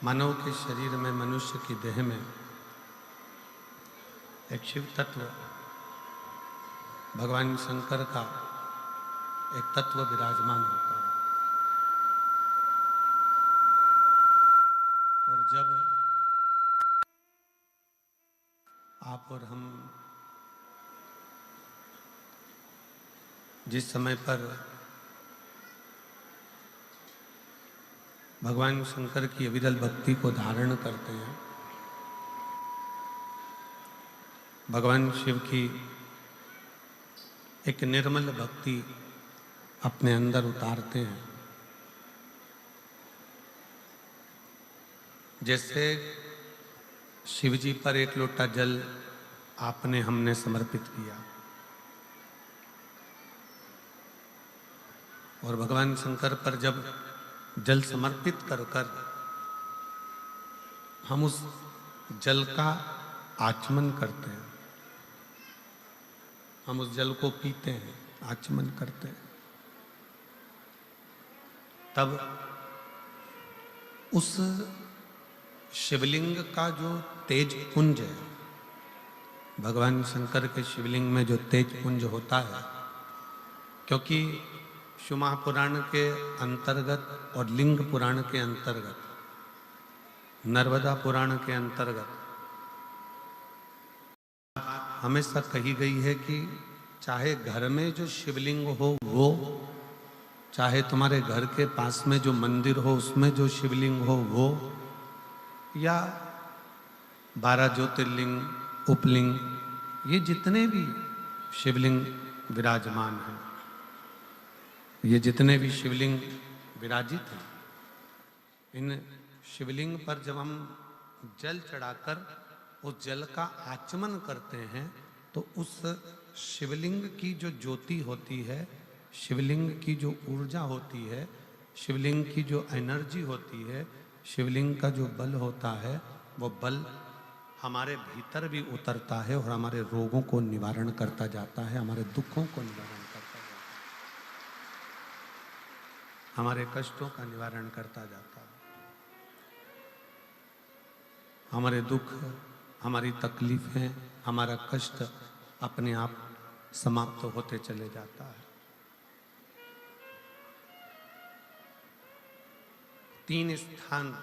मानव के शरीर में, मनुष्य की देह में एक शिव तत्व, भगवान शंकर का एक तत्व विराजमान होता है। और जब आप और हम जिस समय पर भगवान शंकर की अविरल भक्ति को धारण करते हैं, भगवान शिव की एक निर्मल भक्ति अपने अंदर उतारते हैं, जैसे शिव जी पर एक लोटा जल आपने हमने समर्पित किया और भगवान शंकर पर जब जल समर्पित कर कर हम उस जल का आचमन करते हैं, हम उस जल को पीते हैं, आचमन करते हैं, तब उस शिवलिंग का जो तेज पुंज है, भगवान शंकर के शिवलिंग में जो तेज पुंज होता है, क्योंकि शिव महापुराण के अंतर्गत और लिंग पुराण के अंतर्गत, नर्मदा पुराण के अंतर्गत हमेशा कही गई है कि चाहे घर में जो शिवलिंग हो वो, चाहे तुम्हारे घर के पास में जो मंदिर हो उसमें जो शिवलिंग हो वो, या 12 ज्योतिर्लिंग, उपलिंग, ये जितने भी शिवलिंग विराजमान हैं, ये जितने भी शिवलिंग विराजित हैं, इन शिवलिंग पर जब हम जल चढ़ाकर उस जल का आचमन करते हैं तो उस शिवलिंग की जो ज्योति होती है, शिवलिंग की जो ऊर्जा होती है, शिवलिंग की जो एनर्जी होती है, शिवलिंग का जो बल होता है, वो बल हमारे भीतर भी उतरता है और हमारे रोगों को निवारण करता जाता है, हमारे दुखों को निवारण करता जाता है, हमारे कष्टों का निवारण करता जाता है, हमारे दुख, हमारी तकलीफें, हमारा कष्ट अपने आप समाप्त होते चले जाता है। 3 स्थान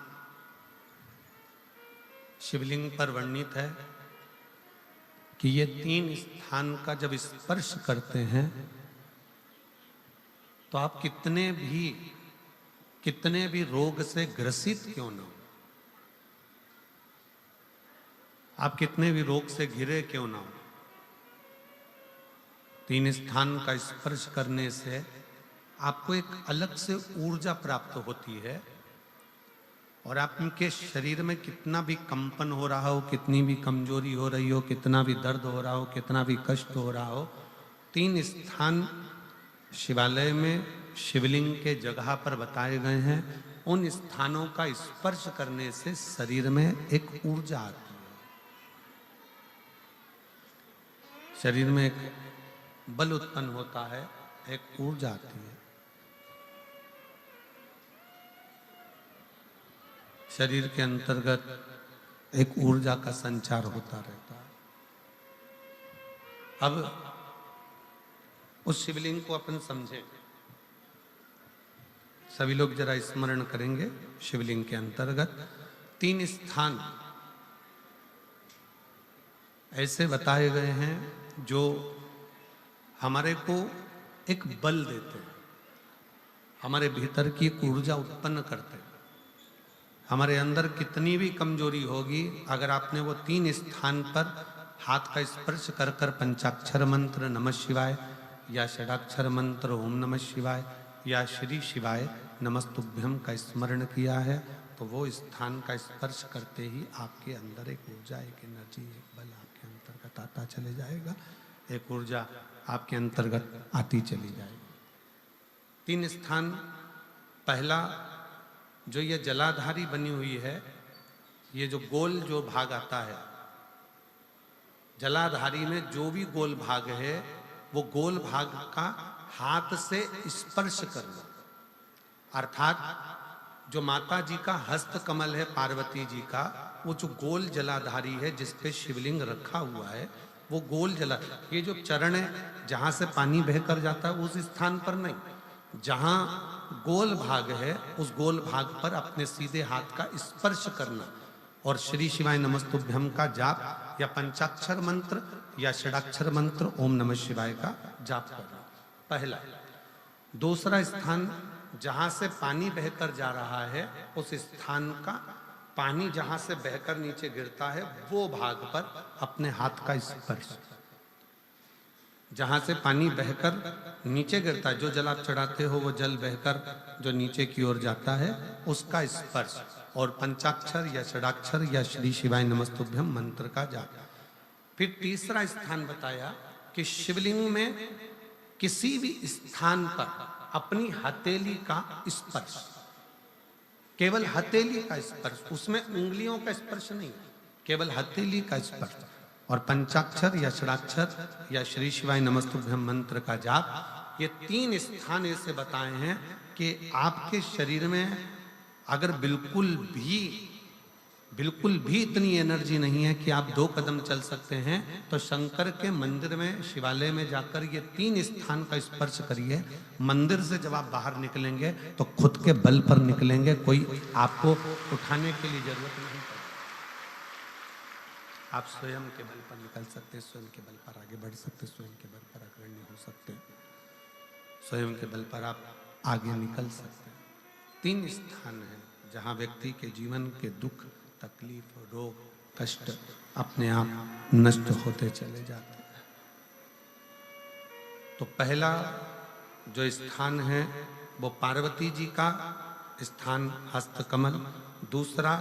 शिवलिंग पर वर्णित है कि ये 3 स्थान का जब स्पर्श करते हैं तो आप कितने भी रोग से ग्रसित क्यों न हो, आप कितने भी रोग से घिरे क्यों ना हो, 3 स्थान का स्पर्श करने से आपको एक अलग से ऊर्जा प्राप्त होती है और आपके शरीर में कितना भी कंपन हो रहा हो, कितनी भी कमजोरी हो रही हो, कितना भी दर्द हो रहा हो, कितना भी कष्ट हो रहा हो, 3 स्थान शिवालय में शिवलिंग के जगह पर बताए गए हैं, उन स्थानों का स्पर्श करने से शरीर में एक ऊर्जा आती है, शरीर में एक बल उत्पन्न होता है, एक ऊर्जा आती है, शरीर के अंतर्गत एक ऊर्जा का संचार होता रहता है। अब उस शिवलिंग को अपन समझें, सभी लोग जरा स्मरण करेंगे। शिवलिंग के अंतर्गत 3 स्थान ऐसे बताए गए हैं जो हमारे को एक बल देते हैं, हमारे भीतर की एक ऊर्जा उत्पन्न करते हैं। हमारे अंदर कितनी भी कमजोरी होगी, अगर आपने वो 3 स्थान पर हाथ का स्पर्श कर कर पंचाक्षर मंत्र नमः शिवाय या षडाक्षर मंत्र ओम नमः शिवाय या श्री शिवाय नमस्तुभ्यम का स्मरण किया है, तो वो स्थान का स्पर्श करते ही आपके अंदर एक ऊर्जा, एक एनर्जी, एक बल आपके अंतर्गत आता चले जाएगा, एक ऊर्जा आपके अंतर्गत आती चली जाएगी। 3 स्थान, पहला जो ये जलाधारी बनी हुई है, ये जो गोल जो भाग आता है, जलाधारी में जो भी गोल भाग है वो गोल भाग का हाथ से स्पर्श करना, अर्थात जो माता जी का हस्त कमल है पार्वती जी का, वो जो गोल जलाधारी है जिस पे शिवलिंग रखा हुआ है, वो गोल जला, ये जो चरण है जहां से पानी बहकर जाता है उस स्थान पर नहीं, जहां गोल भाग है उस गोल भाग पर अपने सीधे हाथ का स्पर्श करना और श्री शिवाय नमस्तुभ्यम का जाप या पंचाक्षर मंत्र या षडाक्षर मंत्र ओम नमः शिवाय का जाप करना, पहला। दूसरा स्थान, जहां से पानी बहकर जा रहा है उस स्थान का पानी जहां से बहकर नीचे गिरता है वो भाग पर अपने हाथ का स्पर्श, जहां से पानी बहकर नीचे गिरता है, जो जल आप चढ़ाते हो वो जल बहकर जो नीचे की ओर जाता है उसका स्पर्श, और पंचाक्षर या षडाक्षर या श्री शिवाय नमस्तुभ्यम मंत्र का जाप। फिर तीसरा स्थान बताया कि शिवलिंग में किसी भी स्थान पर अपनी हथेली का स्पर्श, केवल हथेली का स्पर्श, उसमें उंगलियों का स्पर्श नहीं, केवल हथेली का स्पर्श, और पंचाक्षर या षडाक्षर या श्री शिवाय नमस्तुभ्यम मंत्र का जाप। ये तीन स्थान ऐसे बताए हैं कि आपके शरीर में अगर बिल्कुल भी इतनी एनर्जी नहीं है कि आप 2 कदम चल सकते हैं, तो शंकर के मंदिर में, शिवालय में जाकर ये 3 स्थान का स्पर्श करिए। मंदिर से जब आप बाहर निकलेंगे तो खुद के बल पर निकलेंगे, कोई आपको उठाने के लिए जरूरत नहीं पड़ेगी। आप स्वयं के बल पर निकल सकते हैं, स्वयं के बल पर आगे बढ़ सकते, स्वयं के बल पर अग्रणी हो सकते, स्वयं के बल पर आप आगे निकल सकते हैं। 3 स्थान हैं जहां व्यक्ति के जीवन के दुख, तकलीफ, रोग, कष्ट अपने आप नष्ट होते चले जाते हैं। तो पहला जो स्थान है वो पार्वती जी का स्थान हस्तकमल, दूसरा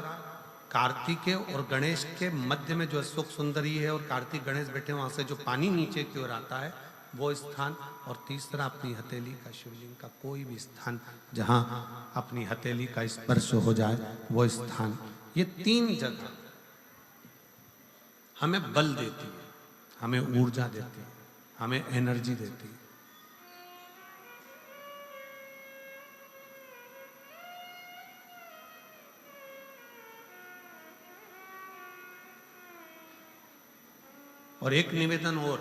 कार्तिकेय और गणेश के मध्य में जो अशोक सुंदरी है और कार्तिक गणेश बैठे वहां से जो पानी नीचे की ओर आता है वो स्थान, और तीसरा अपनी हथेली का, शिवलिंग का कोई भी स्थान जहां अपनी हथेली का स्पर्श हो जाए वो स्थान। ये 3 जगह हमें बल देती है, हमें ऊर्जा देती है, हमें एनर्जी देती है। और एक निवेदन और,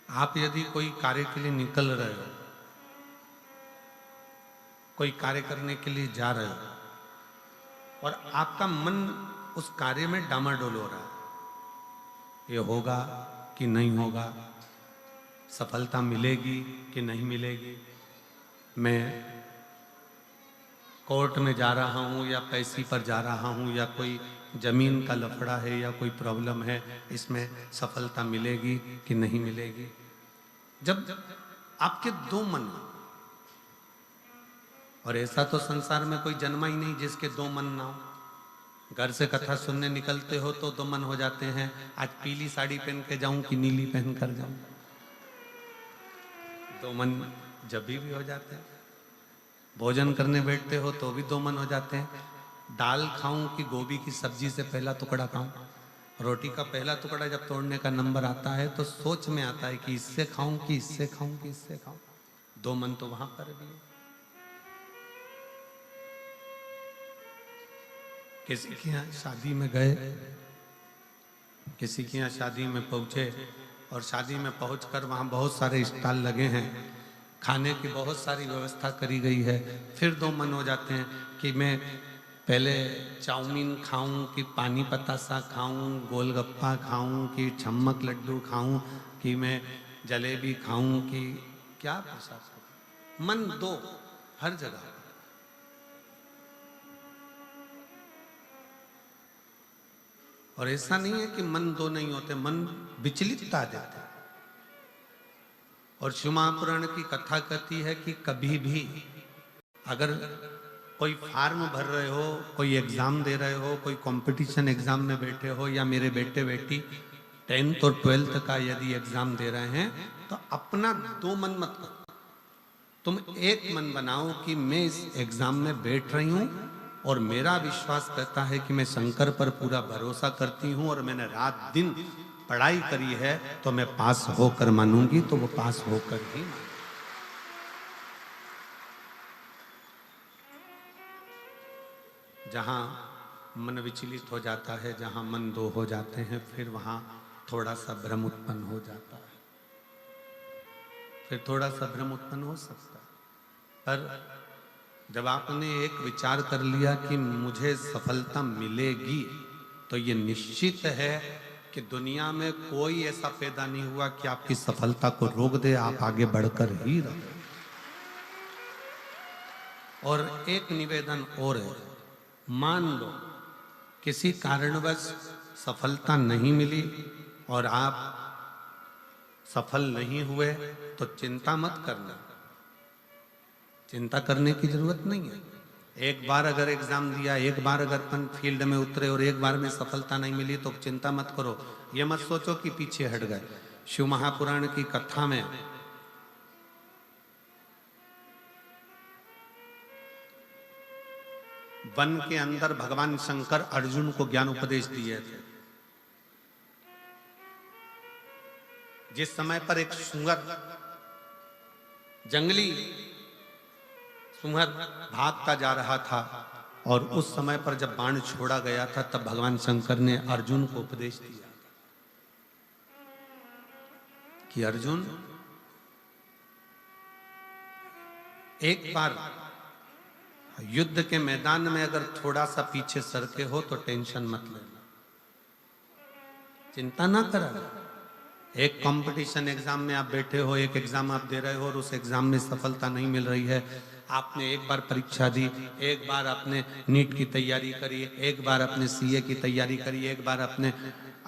आप यदि कोई कार्य के लिए निकल रहे हो, कोई कार्य करने के लिए जा रहे हो और आपका मन उस कार्य में डामाडोल हो रहा है, ये होगा कि नहीं होगा, सफलता मिलेगी कि नहीं मिलेगी, मैं कोर्ट में जा रहा हूँ या पैसी पर जा रहा हूँ, या कोई जमीन का लफड़ा है या कोई प्रॉब्लम है, इसमें सफलता मिलेगी कि नहीं मिलेगी। जब आपके 2 मन, और ऐसा तो संसार में कोई जन्मा ही नहीं जिसके 2 मन ना हो। घर से कथा सुनने निकलते हो तो 2 मन हो जाते हैं, आज पीली साड़ी पहन के जाऊं कि नीली पहन कर जाऊं, 2 मन जब भी हो जाते हैं। भोजन करने बैठते हो तो भी 2 मन हो जाते हैं, दाल खाऊं कि गोभी की सब्जी से पहला टुकड़ा खाऊं। रोटी का पहला टुकड़ा जब तोड़ने का नंबर आता है तो सोच में आता है कि इससे खाऊं कि इससे खाऊं कि इससे खाऊं। 2 मन तो वहां पर भी है। किसी के यहाँ शादी में गए, किसी के यहाँ शादी में पहुंचे और शादी में पहुंचकर वहां बहुत सारे स्टॉल लगे हैं, खाने की बहुत सारी व्यवस्था करी गई है। फिर 2 मन हो जाते हैं कि मैं पहले चाउमीन खाऊं कि पानी पतासा खाऊं, गोलगप्पा खाऊं कि छम्मक लड्डू खाऊं, कि मैं जलेबी खाऊं कि क्या प्रसाद खाऊं। मन 2 हर जगह। और ऐसा नहीं है कि मन 2 नहीं होते, मन विचलितता देते। और शिव महापुराण की कथा कहती है कि कभी भी अगर कोई फार्म भर रहे हो, कोई एग्जाम दे रहे हो, कोई कंपटीशन एग्जाम में बैठे हो, या मेरे बेटे बेटी 10th और 12th का यदि एग्जाम दे रहे हैं, तो अपना 2 मन मत करो, तुम एक मन बनाओ कि मैं इस एग्जाम में बैठ रही हूं और मेरा विश्वास कहता है कि मैं शंकर पर पूरा भरोसा करती हूं और मैंने रात दिन पढ़ाई करी है तो मैं पास होकर मानूंगी, तो वो पास होकर ही मानूंगी। जहाँ मन विचलित हो जाता है, जहाँ मन दो हो जाते हैं, फिर वहाँ थोड़ा सा भ्रम उत्पन्न हो जाता है, फिर थोड़ा सा भ्रम उत्पन्न हो सकता है। पर जब आपने एक विचार कर लिया कि मुझे सफलता मिलेगी, तो ये निश्चित है कि दुनिया में कोई ऐसा पैदा नहीं हुआ कि आपकी सफलता को रोक दे, आप आगे बढ़कर ही रहे। और एक निवेदन और है, मान लो किसी कारणवश सफलता नहीं मिली और आप सफल नहीं हुए, तो चिंता मत करना, चिंता करने की जरूरत नहीं है। एक बार अगर एग्जाम दिया, एक बार अगर अपन फील्ड में उतरे और एक बार में सफलता नहीं मिली, तो चिंता मत करो। ये मत सोचो कि पीछे हट गए। शिव महापुराण की कथा में वन के अंदर भगवान शंकर अर्जुन को ज्ञान उपदेश दिए थे। जिस समय पर एक सुअर, जंगली सुअर भागता जा रहा था, और उस समय पर जब बाण छोड़ा गया था, तब भगवान शंकर ने अर्जुन को उपदेश दिया कि अर्जुन, एक बार युद्ध के मैदान में अगर थोड़ा सा पीछे सरके हो तो टेंशन मत लेना, चिंता ना करा। एक कंपटीशन एग्जाम में आप बैठे हो, एक एग्जाम आप दे रहे हो और उस एग्जाम में सफलता नहीं मिल रही है। आपने एक बार परीक्षा दी, एक बार आपने नीट की तैयारी करी, एक बार आपने सीए की तैयारी करी, एक बार आपने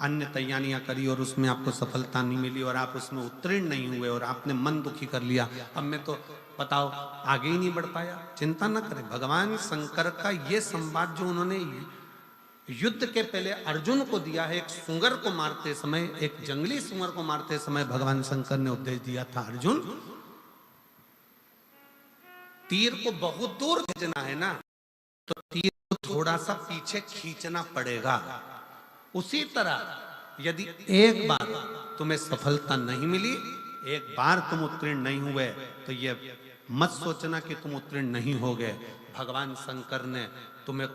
अन्य तैयारियां करी और उसमें आपको सफलता नहीं मिली और आप उसमें उत्तीर्ण नहीं हुए और आपने मन दुखी कर लिया। अब मैं तो बताओ आगे ही नहीं बढ़ पाया। चिंता न करें, भगवान शंकर का ये संवाद जो उन्होंने युद्ध के पहले अर्जुन को दिया है, एक सुअर को मारते समय, एक जंगली सुअर को मारते समय भगवान शंकर ने उपदेश दिया था, अर्जुन तीर को बहुत दूर भेजना है ना, तो तीर को थोड़ा सा पीछे खींचना पड़ेगा। उसी तरह यदि एक बार तुम्हें सफलता नहीं मिली, एक बार तुम उत्तीर्ण नहीं हुए, तो ये मत सोचना कि तुम उत्तीर्ण नहीं हो गए। भगवान शंकर ने तुम्हें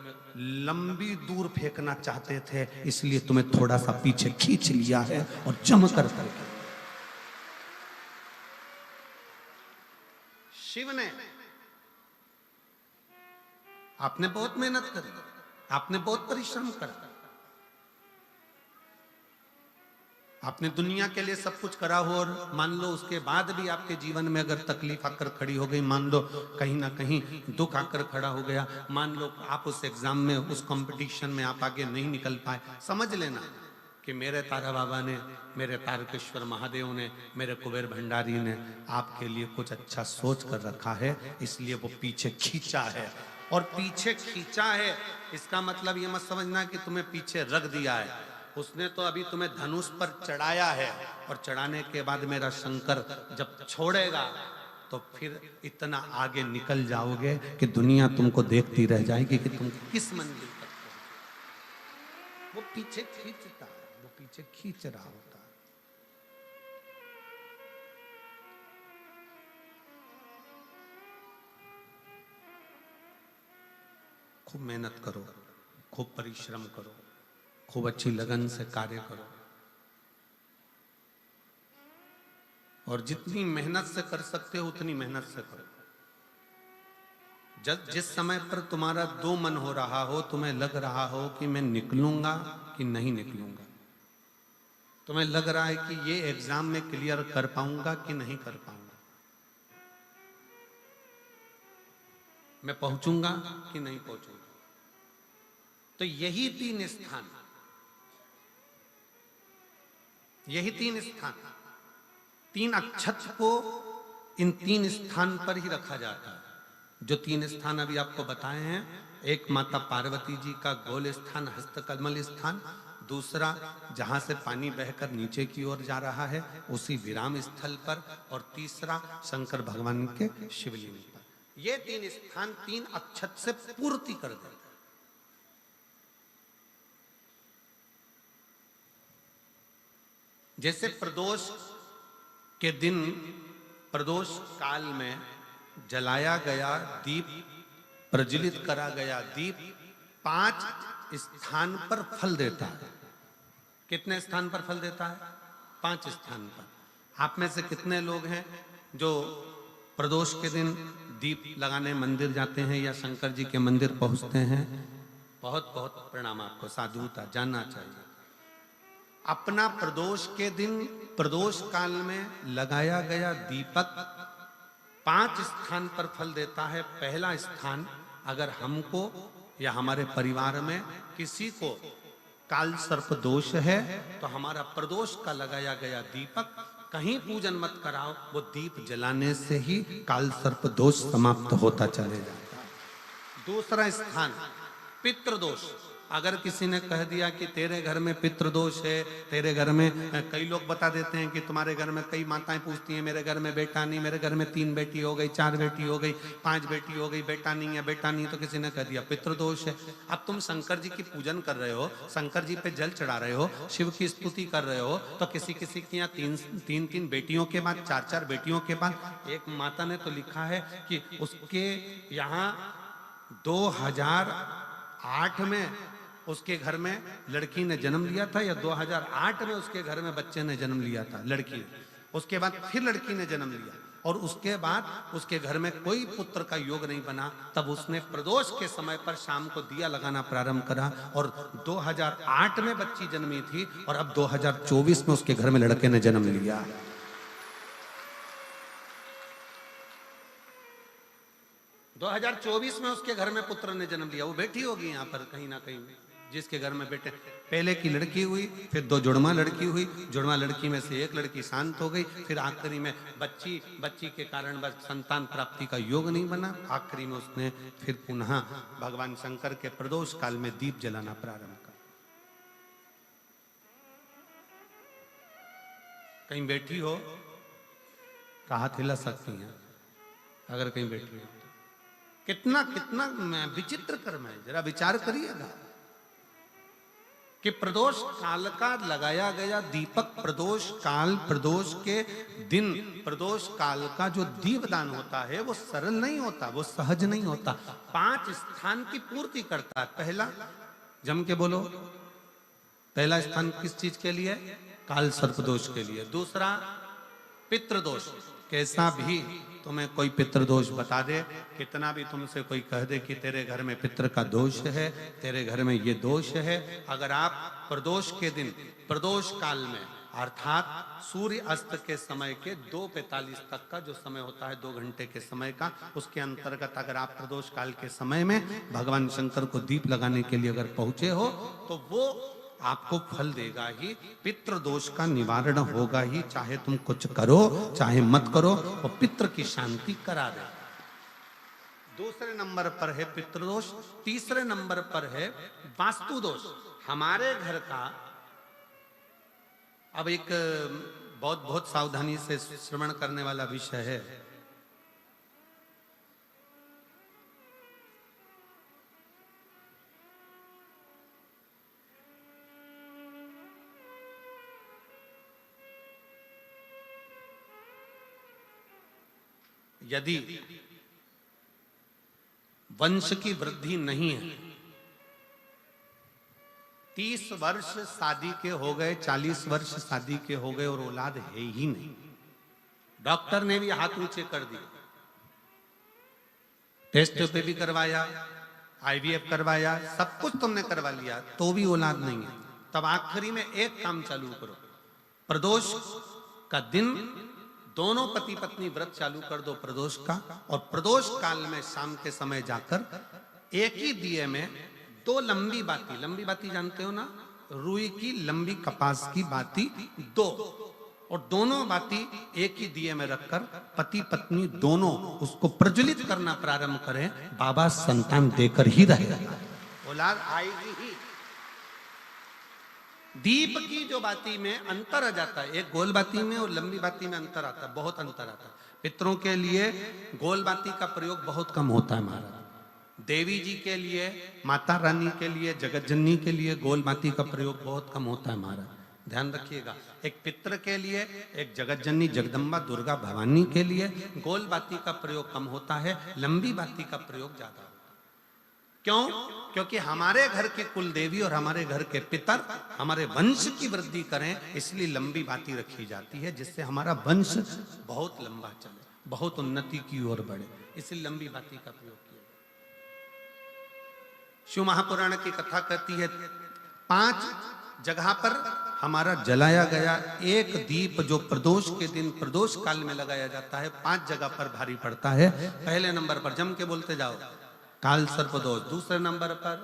लंबी दूर फेंकना चाहते थे, इसलिए तुम्हें थोड़ा सा पीछे खींच लिया है और जम कर शिव ने, आपने बहुत मेहनत करी, आपने बहुत परिश्रम करा, आपने दुनिया के लिए सब कुछ करा हो, और मान लो उसके बाद भी आपके जीवन में अगर तकलीफ आकर खड़ी हो गई, मान लो कहीं ना कहीं दुख आकर खड़ा हो गया, मान लो आप उस एग्जाम में, उस कंपटीशन में आप आगे नहीं निकल पाए, समझ लेना कि मेरे तारा बाबा ने, मेरे तारकेश्वर महादेव ने, मेरे कुबेर भंडारी ने आपके लिए कुछ अच्छा सोच कर रखा है, इसलिए वो पीछे खींचा है। और पीछे खींचा है इसका मतलब ये मत समझना कि तुम्हें पीछे रख दिया है। उसने तो अभी तुम्हें धनुष पर चढ़ाया है, और चढ़ाने के बाद मेरा शंकर जब छोड़ेगा तो फिर इतना आगे निकल जाओगे कि दुनिया तुमको देखती रह जाएगी कि तुम किस मंजिल तक पहुंचे। वो पीछे खींचता है, वो पीछे खींच रहा होता है। खूब मेहनत करो, खूब परिश्रम करो, खूब अच्छी लगन से कार्य करो, और जितनी मेहनत से कर सकते हो उतनी मेहनत से करो। जिस समय पर तुम्हारा दो मन हो रहा हो, तुम्हें लग रहा हो कि मैं निकलूंगा कि नहीं निकलूंगा, तुम्हें लग रहा है कि ये एग्जाम में क्लियर कर पाऊंगा कि नहीं कर पाऊंगा, मैं पहुंचूंगा कि नहीं पहुंचूंगा, तो यही तीन स्थान, यही तीन स्थान, तीन अक्षत को इन तीन स्थान पर ही रखा जाता है। जो तीन स्थान अभी आपको बताए हैं, एक माता पार्वती जी का गोल स्थान, हस्तकमल स्थान, दूसरा जहां से पानी बहकर नीचे की ओर जा रहा है उसी विराम स्थल पर, और तीसरा शंकर भगवान के शिवलिंग पर। ये तीन स्थान तीन अक्षत से पूर्ति कर देते हैं। जैसे प्रदोष के दिन, प्रदोष काल में जलाया गया दीप, प्रज्वलित करा गया दीप 5 स्थान पर फल देता है। कितने स्थान पर फल देता है? 5 स्थान पर। आप में से कितने लोग हैं जो प्रदोष के दिन दीप लगाने मंदिर जाते हैं या शंकर जी के मंदिर पहुंचते हैं? बहुत बहुत प्रणाम आपको, साधुता जानना चाहिए। अपना प्रदोष के दिन, प्रदोष काल में लगाया गया दीपक 5 स्थान पर फल देता है। पहला स्थान, अगर हमको या हमारे परिवार में किसी को काल सर्प दोष है तो हमारा प्रदोष का लगाया गया दीपक कहीं पूजन मत कराओ, वो दीप जलाने से ही काल सर्प दोष समाप्त होता चले जाता है। दूसरा स्थान, पितृदोष। अगर किसी ने कह दिया कि तेरे घर में पितृदोष है, तेरे घर में, कई लोग बता देते हैं कि तुम्हारे घर में, कई माताएं पूछती हैं मेरे घर में बेटा नहीं, मेरे घर में 3 बेटी हो गई, 4 बेटी हो गई, 5 बेटी हो गई, बेटा नहीं है, बेटा नहीं, तो किसी ने कह दिया पितृदोष है। अब तुम शंकर जी की पूजन कर रहे हो, शंकर जी पे जल चढ़ा रहे हो, शिव की स्तुति कर रहे हो, तो किसी किसी की यहाँ 3 बेटियों के बाद, 4 बेटियों के बाद, एक माता ने तो लिखा है कि उसके यहाँ 2008 में उसके घर में लड़की ने जन्म लिया था, या 2008 में उसके घर में बच्चे ने जन्म लिया था, लड़की ने। उसके बाद फिर लड़की ने जन्म लिया और उसके बाद उसके घर में कोई पुत्र का योग नहीं बना। तब उसने प्रदोष के समय पर शाम को दिया लगाना प्रारंभ करा और 2008 में बच्ची जन्मी थी और अब 2024 में उसके घर में लड़के ने जन्म लिया। दो 2024 में उसके घर में पुत्र ने जन्म लिया। वो बेटी होगी यहाँ पर कहीं ना कहीं, जिसके घर में बेटे, पहले की लड़की हुई, फिर 2 जुड़वा लड़की हुई, जुड़वा लड़की में से एक लड़की शांत हो गई, फिर आखिरी में बच्ची के कारण बस संतान प्राप्ति का योग नहीं बना। आखिरी में उसने फिर पुनः भगवान शंकर के प्रदोष काल में दीप जलाना प्रारंभ कर। कहीं बैठी हो तो हाथ हिला सकती हैं, अगर कहीं बैठी हो। कितना कितना विचित्र कर्म है, जरा विचार करिएगा कि प्रदोष काल का लगाया गया दीपक, प्रदोष काल, प्रदोष के दिन, प्रदोष काल का जो दीपदान होता है वो सरल नहीं होता, वो सहज नहीं होता। 5 स्थान की पूर्ति करता है। पहला, जम के बोलो, पहला स्थान किस चीज के लिए? काल सर्पदोष के लिए। दूसरा, पितृदोष। कैसा भी तुम्हें कोई पितृदोष बता दे, कितना भी तुमसे कोई कह दे कि तेरे घर में पितृ का दोष है, तेरे घर में ये दोष है, अगर आप प्रदोष के दिन, प्रदोष काल में, अर्थात सूर्य अस्त के समय के 2:45 तक का जो समय होता है, 2 घंटे के समय का, उसके अंतर्गत अगर आप प्रदोष काल के समय में भगवान शंकर को दीप लगाने के लिए अगर पहुंचे हो तो वो आपको फल देगा ही, पितृ दोष का निवारण होगा ही। चाहे तुम कुछ करो चाहे मत करो, वो पितृ की शांति करा दे। दूसरे नंबर पर है पितृदोष। तीसरे नंबर पर है वास्तु दोष। हमारे घर का, अब एक बहुत सावधानी से श्रवण करने वाला विषय है। यदि वंश की वृद्धि नहीं है, 30 वर्ष शादी के हो गए, 40 वर्ष शादी के हो गए और औलाद है ही नहीं, डॉक्टर ने भी हाथ ऊंचे कर दिए, टेस्ट पे भी करवाया, IVF करवाया, सब कुछ तुमने करवा लिया, तो भी औलाद नहीं है, तब आखिरी में एक काम चालू करो। प्रदोष का दिन दोनों पति पत्नी व्रत चालू कर दो प्रदोष का, और प्रदोष काल में शाम के समय जाकर एक ही दिए में 2 लंबी बाती जानते हो ना, रुई की लंबी कपास की बाती 2, और दोनों बाती एक ही दिए में रखकर पति पत्नी दोनों उसको प्रज्वलित करना प्रारंभ करें। बाबा संतान देकर ही रहेगा, औलाद आएगी ही। दीप की जो बाती में अंतर आ जाता है, एक गोल बाती में और लंबी बाती में अंतर आता है, बहुत अंतर आता है। पितरों के लिए गोल बाती का प्रयोग बहुत कम होता है महाराज। देवी जी के लिए, माता रानी के लिए, जगत जननी के लिए गोल बाती का प्रयोग बहुत कम होता है महाराज। ध्यान रखिएगा। एक पितृ के लिए, एक जगत जननी जगदम्बा दुर्गा भवानी के लिए गोल बाती का प्रयोग कम होता है, लंबी बाती का प्रयोग ज्यादा होता है। क्यों? क्योंकि हमारे घर के कुल देवी और हमारे घर के पितर हमारे वंश की वृद्धि करें, इसलिए लंबी बाती रखी जाती है, जिससे हमारा वंश बहुत लंबा चले, बहुत उन्नति की ओर बढ़े, इसलिए लंबी बाती का प्रयोग किया। शिव महापुराण की कथा कहती है 5 जगह पर हमारा जलाया गया एक दीप जो प्रदोष के दिन प्रदोष काल में लगाया जाता है, 5 जगह पर भारी पड़ता है। पहले नंबर पर जम के बोलते जाओ, काल सर्पदोष। दूसरे नंबर पर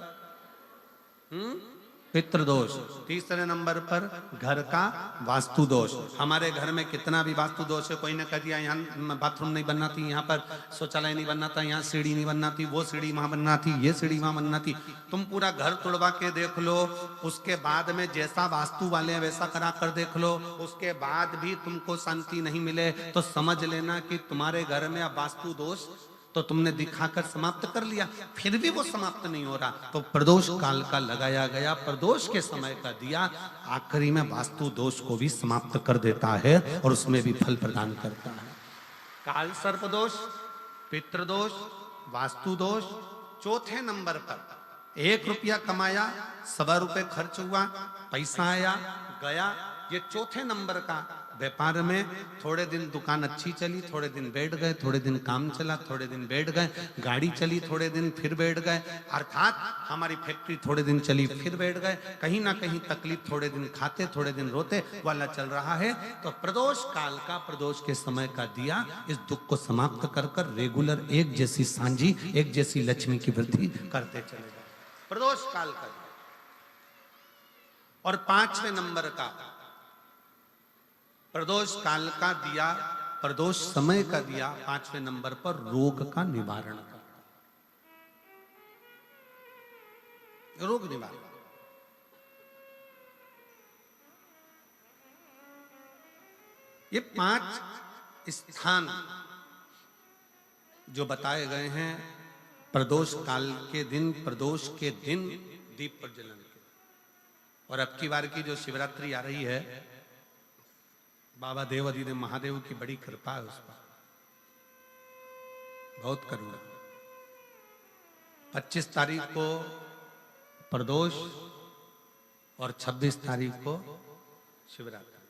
पितृदोष। तीसरे नंबर पर घर का वास्तु दोष। हमारे घर में कितना भी वास्तु दोष है, कोई ने कह दिया यहाँ बाथरूम नहीं बनना थी, यहाँ पर शौचालय नहीं बनना था, यहाँ सीढ़ी नहीं बनना थी, वो सीढ़ी वहां बनना थी, ये सीढ़ी वहां बनना थी। तुम पूरा घर तुड़वा के देख लो, उसके बाद में जैसा वास्तु वाले वैसा करा कर देख लो, उसके बाद भी तुमको शांति नहीं मिले तो समझ लेना कि तुम्हारे घर में अब वास्तु दोष तो तुमने दिखाकर समाप्त कर लिया, फिर भी वो समाप्त नहीं हो रहा, तो प्रदोष काल का लगाया गया प्रदोष के समय का दिया आखिरी में वास्तु दोष को भी समाप्त कर देता है और उसमें भी फल प्रदान करता है। काल सर्प दोष, पितृदोष, वास्तु दोष। चौथे नंबर पर 1 रुपया कमाया, 1.25 रुपये खर्च हुआ, पैसा आया गया। ये चौथे नंबर का व्यापार में थोड़े दिन दुकान अच्छी चली, थोड़े दिन बैठ गए, थोड़े दिन काम चला, थोड़े दिन बैठ गए, गाड़ी चली थोड़े दिन फिर बैठ गए, अर्थात हमारी फैक्ट्री थोड़े दिन चली फिर बैठ गए, कहीं ना कहीं तकलीफ, थोड़े दिन खाते थोड़े दिन रोते वाला चल रहा है। तो प्रदोष काल का, प्रदोष के समय का दिया इस दुख को समाप्त कर कर रेगुलर एक जैसी सांझी, एक जैसी लक्ष्मी की वृद्धि करते चले जाए, प्रदोष काल का। और 5वें नंबर का प्रदोष काल का दिया, प्रदोष समय का दिया 5वें नंबर पर रोग का निवारण करता, रोग निवारण। ये 5 स्थान जो बताए गए हैं प्रदोष काल के दिन, प्रदोष के दिन दीप प्रज्वलन के। और अब की बार की जो शिवरात्रि आ रही है, बाबा देव अधिदेव महादेव की बड़ी कृपा है उस पर, बहुत करुणा। 25 तारीख को प्रदोष और 26 तारीख को शिवरात्रि।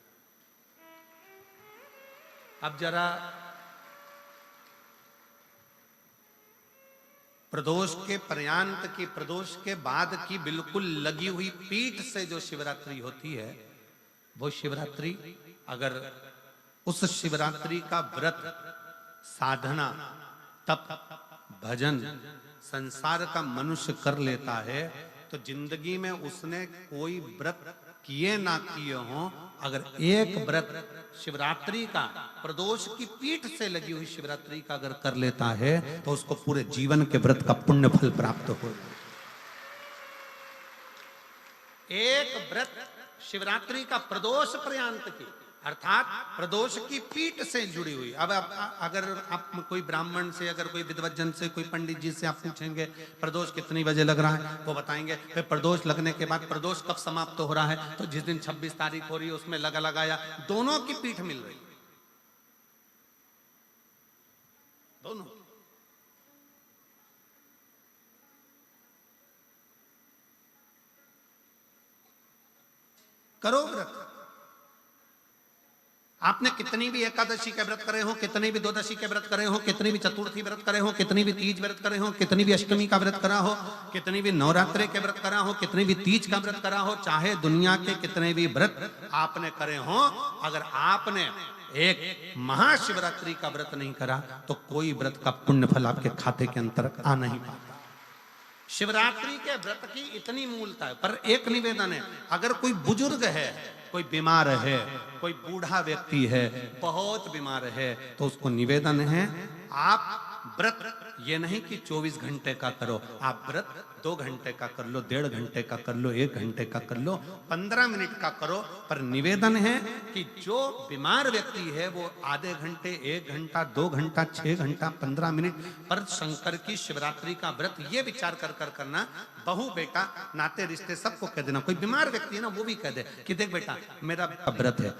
अब जरा प्रदोष के पर्यांत की, प्रदोष के बाद की बिल्कुल लगी हुई पीठ से जो शिवरात्रि होती है, वो शिवरात्रि अगर उस शिवरात्रि का व्रत, साधना, तप, भजन, संसार का मनुष्य कर लेता है तो जिंदगी में उसने कोई व्रत किए ना किए हो, अगर एक व्रत शिवरात्रि का, प्रदोष की पीठ से लगी हुई शिवरात्रि का अगर कर लेता है तो उसको पूरे जीवन के व्रत का पुण्य फल प्राप्त हो। एक व्रत शिवरात्रि का प्रदोष पर्यंत की, अर्थात प्रदोष की पीठ से जुड़ी हुई। अब अगर आप कोई ब्राह्मण से, अगर कोई विद्वज्जन से, कोई पंडित जी से आप पूछेंगे प्रदोष कितनी बजे लग रहा है, वो बताएंगे। फिर प्रदोष लगने के बाद प्रदोष कब समाप्त हो रहा है, तो जिस दिन 26 तारीख हो रही है उसमें लगाया, दोनों की पीठ मिल रही, दोनों। करो व्रत। आपने कितनी भी एकादशी के व्रत करे हो, कितनी भी द्वादशी के व्रत करे हो, कितनी भी चतुर्थी व्रत करे हो, कितनी भी तीज व्रत करे हो, कितनी भी अष्टमी का व्रत करा हो, कितनी भी नवरात्रे के व्रत करा हो, कितनी भी तीज का व्रत करा हो, चाहे दुनिया के कितने भी व्रत आपने करे हो, अगर आपने एक महाशिवरात्रि का व्रत नहीं करा तो कोई व्रत का पुण्य फल आपके खाते के अंतर्गत आ नहीं पाता। शिवरात्रि के व्रत की इतनी मूलता है। पर एक निवेदन है, अगर कोई बुजुर्ग है, कोई बीमार है, कोई बूढ़ा व्यक्ति है, बहुत बीमार है, तो उसको निवेदन है आप व्रत ये नहीं कि 24 घंटे का करो, आप व्रत 2 घंटे का कर लो, 1.5 घंटे का कर लो, 1 घंटे का कर लो, 15 मिनट का करो। पर निवेदन है कि जो बीमार व्यक्ति है वो आधे घंटे, 1 घंटा, 2 घंटा, 6 घंटा, 15 मिनट पर शंकर की शिवरात्रि का व्रत ये विचार कर करना, बहू बेटा नाते रिश्ते सबको कह देना। कोई बीमार व्यक्ति है ना वो भी कह दे कि देख बेटा मेरा व्रत है,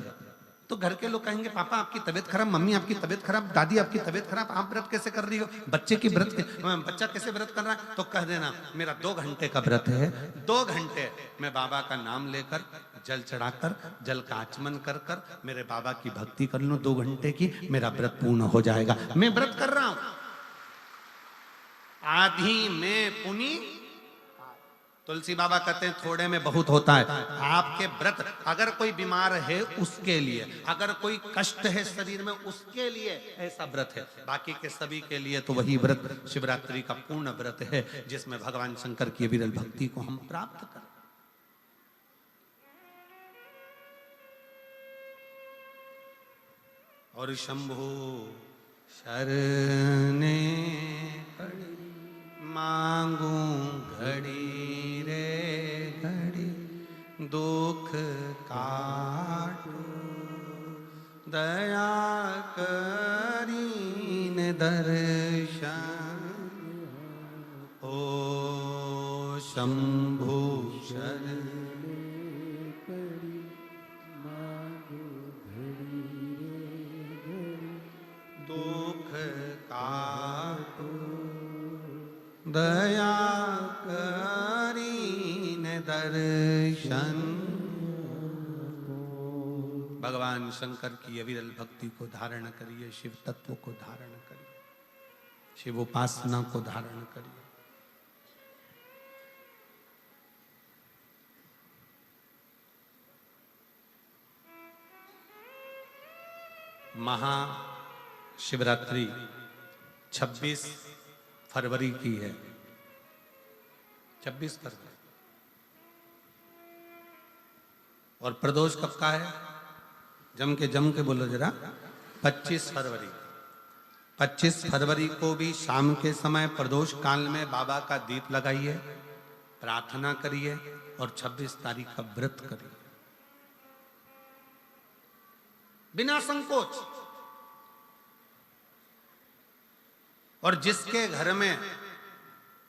तो घर के लोग कहेंगे पापा आपकी तबीयत खराब, मम्मी आपकी तबीयत खराब, दादी आपकी तबीयत खराब, आप व्रत कैसे कर रही हो, बच्चे की बच्चा कैसे व्रत कर रहा है, तो कह देना मेरा 2 घंटे का व्रत है, 2 घंटे मैं बाबा का नाम लेकर जल चढ़ाकर जल का आचमन कर कर मेरे बाबा की भक्ति कर लूं 2 घंटे की, मेरा व्रत पूर्ण हो जाएगा। मैं व्रत कर रहा हूं, आधी में पुनी। तुलसी बाबा कहते हैं थोड़े में बहुत होता है। आपके व्रत अगर कोई बीमार है उसके लिए, अगर कोई कष्ट है शरीर में उसके लिए ऐसा व्रत है, बाकी के सभी के लिए तो वही व्रत शिवरात्रि का पूर्ण व्रत है जिसमें भगवान शंकर की विरल भक्ति को हम प्राप्त करें। और शंभु शरणे पड़ी मांगू घड़ी रे घड़ी, दुख काटो दया करीन दर्शन, ओ शंभु शरणे पड़ी मांगू घड़ी रे घड़ी, दुख काटो दया करीन दर्शन। भगवान शंकर की अविरल भक्ति को धारण करिए, शिव तत्व को धारण करिए, शिव उपासना को धारण करिए। महाशिवरात्रि 26 फरवरी की है, 26 फरवरी। और प्रदोष कब का है? जम के बोलो जरा। 25 फरवरी। 25 फरवरी को भी शाम के समय प्रदोष काल में बाबा का दीप लगाइए, प्रार्थना करिए और 26 तारीख का व्रत करिए बिना संकोच। और जिसके घर में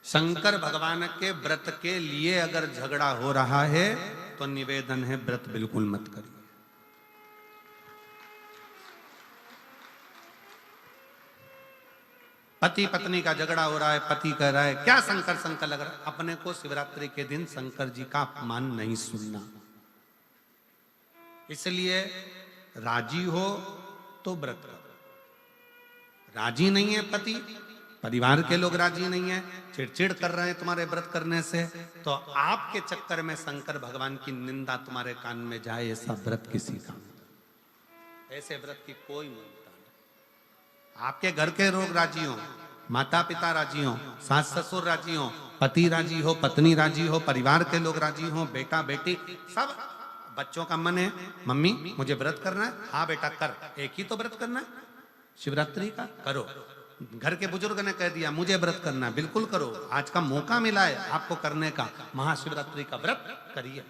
शंकर भगवान के व्रत के लिए अगर झगड़ा हो रहा है तो निवेदन है व्रत बिल्कुल मत करिए। पति पत्नी का झगड़ा हो रहा है, पति कह रहा है क्या शंकर शंकर लग रहा है, अपने को शिवरात्रि के दिन शंकर जी का अपमान नहीं सुनना। इसलिए राजी हो तो व्रत करो, राजी नहीं है पति, परिवार के लोग राजी नहीं है, चिड़चिड़ कर रहे हैं तुम्हारे व्रत करने से, तो आपके चक्कर में शंकर भगवान की निंदा तुम्हारे कान में जाए, ऐसा व्रत किसी का, ऐसे व्रत की कोई मूलता नहीं। आपके घर के लोग राजी हो, माता पिता राजी हो, सास ससुर राजी हो, पति राजी हो, पत्नी राजी हो, परिवार के लोग राजी हो, बेटा बेटी सब, बच्चों का मन है मम्मी मुझे व्रत करना है, हाँ बेटा कर, एक ही तो व्रत करना है शिवरात्रि का, करो। घर के बुजुर्ग ने कह दिया मुझे व्रत करना है, बिल्कुल करो, आज का मौका मिला है आपको करने का, महाशिवरात्रि का व्रत करिए।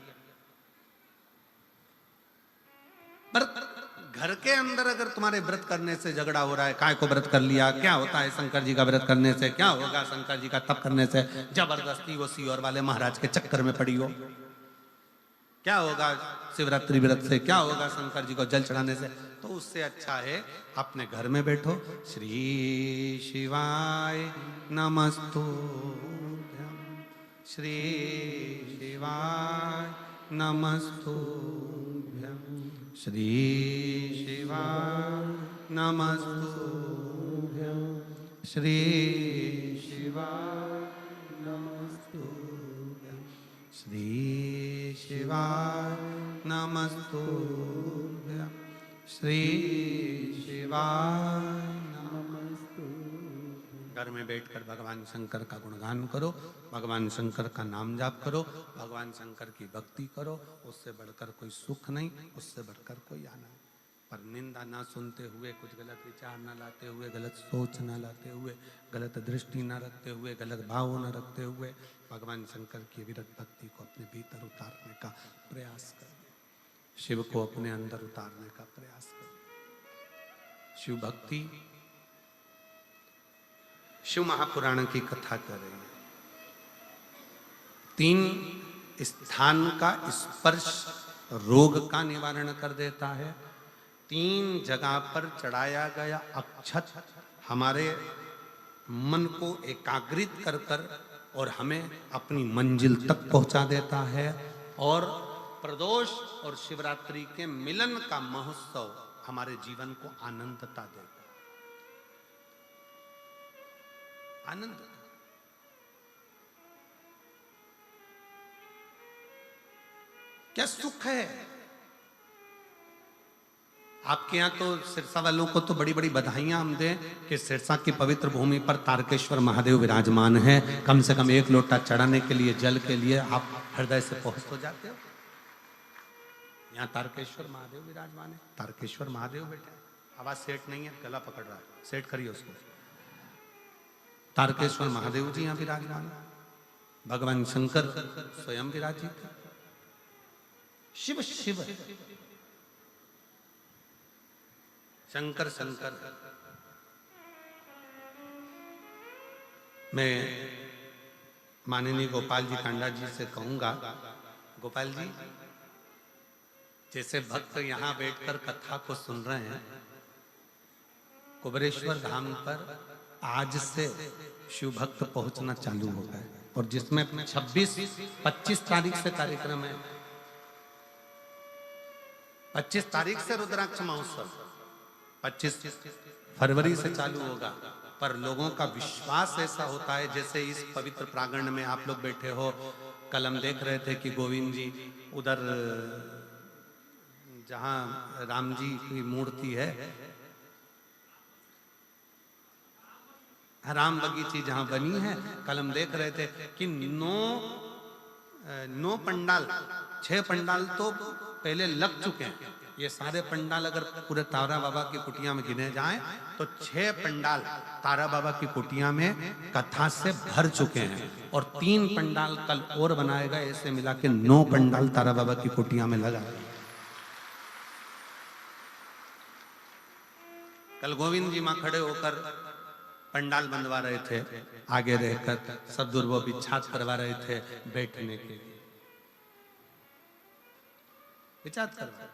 घर के अंदर अगर तुम्हारे व्रत करने से झगड़ा हो रहा है, काय को व्रत कर लिया, क्या होता है शंकर जी का व्रत करने से, क्या होगा शंकर जी का तप करने से, जबरदस्ती वो सीहोर वाले महाराज के चक्कर में पड़ी हो, क्या होगा शिवरात्रि व्रत से, क्या होगा शंकर जी को जल चढ़ाने से, तो उससे अच्छा है अपने घर में बैठो, श्री शिवाय नमस्तुभ्यं, श्री शिवाय नमस्तुभ्यं, श्री शिवाय नमस्तुभ्यं, श्री शिवाय नमस्तुभ्यं, श्री शिवाय नमस्तुभ्यं, श्री शिवाय नमस्तुभ्यं। घर में बैठकर भगवान शंकर का गुणगान करो, भगवान शंकर का नाम जाप करो, भगवान शंकर की भक्ति करो, उससे बढ़कर कोई सुख नहीं, उससे बढ़कर कोई आनंद। पर निंदा ना सुनते हुए, कुछ गलत विचार ना लाते हुए, गलत सोच ना लाते हुए, गलत दृष्टि ना रखते हुए, गलत भाव ना रखते हुए भगवान शंकर की विरत भक्ति को अपने भीतर उतारने का प्रयास करिए। शिव को अपने अंदर उतारने का प्रयास करिए। शिव भक्ति, शिव महापुराण की कथा कर रही है। 3 स्थान का स्पर्श रोग का निवारण कर देता है। 3 जगह पर चढ़ाया गया अक्षत हमारे मन को एकाग्रित कर कर और हमें अपनी मंजिल तक पहुंचा देता है। और प्रदोष और शिवरात्रि के मिलन का महोत्सव हमारे जीवन को आनंदता देता है। आनंद, क्या सुख है। आपके यहाँ तो सिरसा वालों को तो बड़ी बड़ी बधाइयां हम दें कि सिरसा की पवित्र भूमि पर तारकेश्वर महादेव विराजमान है। कम से कम 1 लोटा चढ़ाने के लिए, जल के लिए आप हृदय से पहुंच तो जाते हो। यहाँ तारकेश्वर महादेव विराजमान है। तारकेश्वर महादेव बेटा, आवाज सेठ नहीं है, गला पकड़ रहा है, सेठ करिए उसको। तारकेश्वर महादेव जी यहाँ विराजमान है। भगवान शंकर स्वयं विराजित है। शिव शिव, शंकर शंकर। मैं माननीय गोपाल जी कांडा जी से कहूंगा, गोपाल जी जैसे भक्त यहाँ बैठकर कथा को सुन रहे हैं, कुबेरेश्वर धाम पर आज से शिव भक्त पहुंचना चालू हो गए। और जिसमें 26-25 तारीख से कार्यक्रम है। 25 तारीख से रुद्राक्ष महोत्सव, 25 फरवरी से चालू होगा। पर लोगों का विश्वास ऐसा होता है, जैसे इस पवित्र प्रांगण में आप लोग बैठे हो। कल हम देख रहे थे कि गोविंद जी उधर जहां राम जी की मूर्ति है, राम बगीची जहां बनी है, कल हम देख रहे थे कि 9 पंडाल, 6 पंडाल तो पहले लग चुके हैं। ये सारे पंडाल अगर पूरे तारा बाबा की कुटिया में गिने जाएं तो 6 पंडाल तारा बाबा की कुटिया में कथा से भर चुके हैं। और 3 पंडाल कल और बनाए गए। ऐसे मिला के 9 पंडाल तारा बाबा की कुटिया में लगा। कल गोविंद जी मां खड़े होकर पंडाल बनवा रहे थे, आगे रहकर सब दुर्वो बिछात करवा रहे थे बैठने के लिए। बिछात करवा,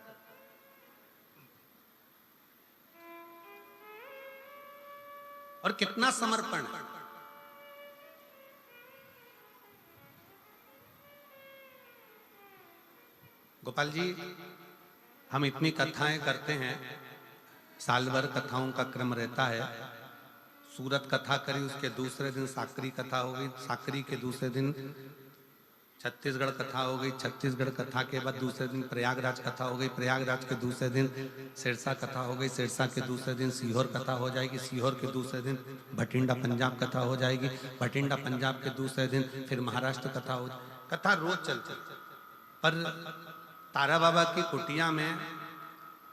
और कितना समर्पण। गोपाल जी, हम इतनी कथाएं करते हैं, साल भर कथाओं का क्रम रहता है। सूरत कथा करी, उसके दूसरे दिन साकरी कथा हो गई, साकरी के दूसरे दिन छत्तीसगढ़ कथा हो गई, छत्तीसगढ़ कथा के बाद दूसरे दिन प्रयागराज कथा हो गई, प्रयागराज के दूसरे दिन सिरसा कथा हो गई, सिरसा के दूसरे दिन सीहोर कथा हो जाएगी, सीहोर के दूसरे दिन भटिंडा पंजाब कथा हो जाएगी, भटिंडा पंजाब के दूसरे दिन फिर महाराष्ट्र कथा हो। कथा रोज चलती। पर तारा बाबा की कुटिया में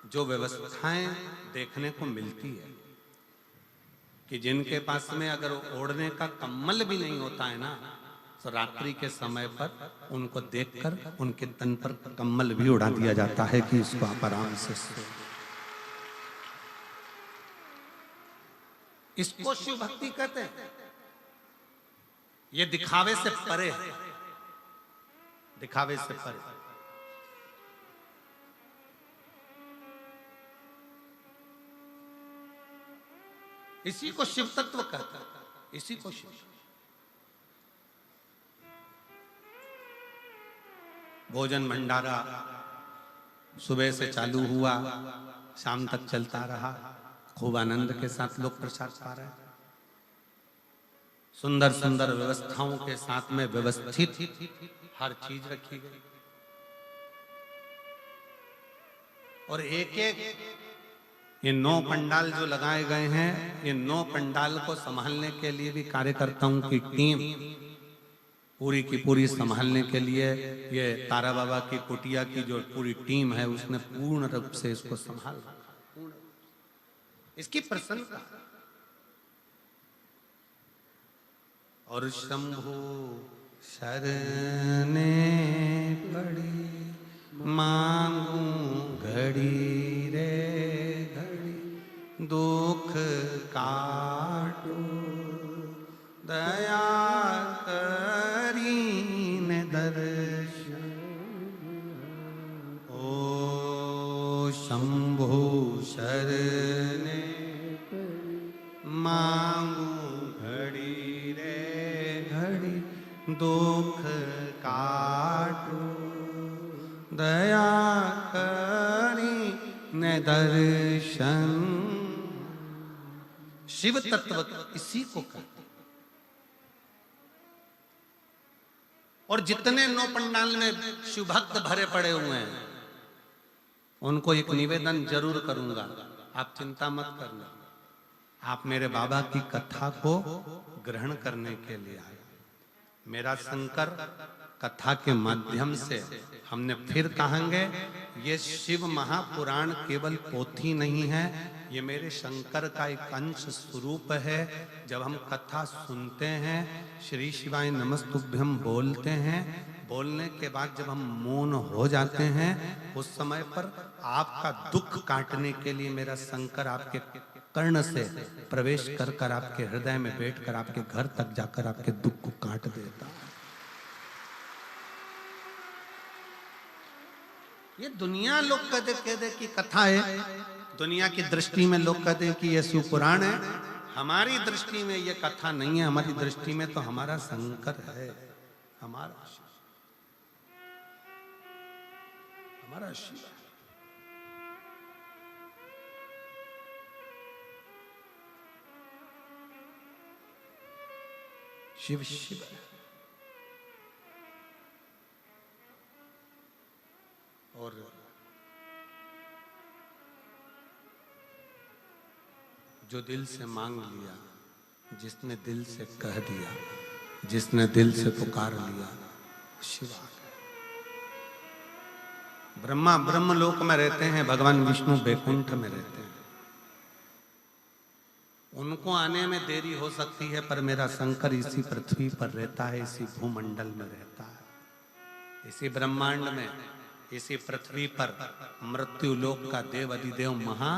जो व्यवस्थाएं देखने को मिलती है कि जिनके पास में अगर ओढ़ने का कम्बल भी नहीं होता है ना, तो रात्रि के समय पर उनको देखकर उनके तन पर कम्बल भी उड़ा दिया जाता है कि इसको आप आराम से सो। इसको शिव भक्ति कहते हैं। ये दिखावे से परे है, दिखावे से परे। इसी को शिव तत्व कहता है, इसी को शिव। भोजन भंडारा सुबह से चालू हुआ, शाम तक चलता रहा। खूब आनंद के साथ लोग प्रसाद पा रहे हैं। सुंदर सुंदर व्यवस्थाओं के साथ में व्यवस्थित हर चीज रखी गई। और एक एक ये 9 पंडाल जो लगाए गए हैं, ये 9 पंडाल को संभालने के लिए भी कार्यकर्ताओं की टीम पूरी की पूरी संभालने के लिए, ये तारा बाबा की कुटिया की जो पूरी टीम है उसने पूर्ण रूप से इसको संभाला। इसकी प्रशंसा। और शंभु शरणे पड़ी मांगू घड़ी रे घड़ी दुख काटो दया करीन दर्शन। ओ शंभु शरणे मांगू घड़ी रे घड़ी दुख काटो दया करी न दर्शन। शिव तत्व इसी को कहते। और जितने नौ पंडाल में शिव भक्त भरे पड़े हुए हैं उनको एक निवेदन जरूर करूंगा, आप चिंता मत करना। आप मेरे बाबा की कथा को ग्रहण करने के लिए आए। मेरा शंकर कथा के माध्यम से हमने फिर कहेंगे, ये शिव महापुराण केवल पोथी नहीं है, ये मेरे शंकर का एक अंश स्वरूप है। जब हम कथा सुनते हैं, श्री शिवाय नमस्तुभ्यम बोलते हैं, बोलने के बाद जब हम मौन हो जाते हैं, उस समय पर आपका दुख काटने के लिए मेरा शंकर आपके कर्ण से प्रवेश कर कर आपके हृदय में बैठकर आपके घर तक जाकर आपके दुख को काट देता है। ये दुनिया लोग कहते कि कथा है, दुनिया की दृष्टि में लोग कहते हैं कि ये शिवपुराण है। हमारी दृष्टि में ये कथा नहीं है, हमारी दृष्टि में तो हमारा शंकर है, हमारा शिव। शिव शिव और जो दिल से मांग लिया, जिसने दिल से कह दिया, जिसने दिल से पुकार लिया, शिव आ गए। ब्रह्मा ब्रह्मलोक में रहते हैं, भगवान विष्णु बैकुंठ में रहते हैं। उनको आने में देरी हो सकती है, पर मेरा शंकर इसी पृथ्वी पर रहता है, इसी भूमंडल में रहता है, इसी ब्रह्मांड में, इसी पृथ्वी पर मृत्यु लोक का देव अधिदेव महा।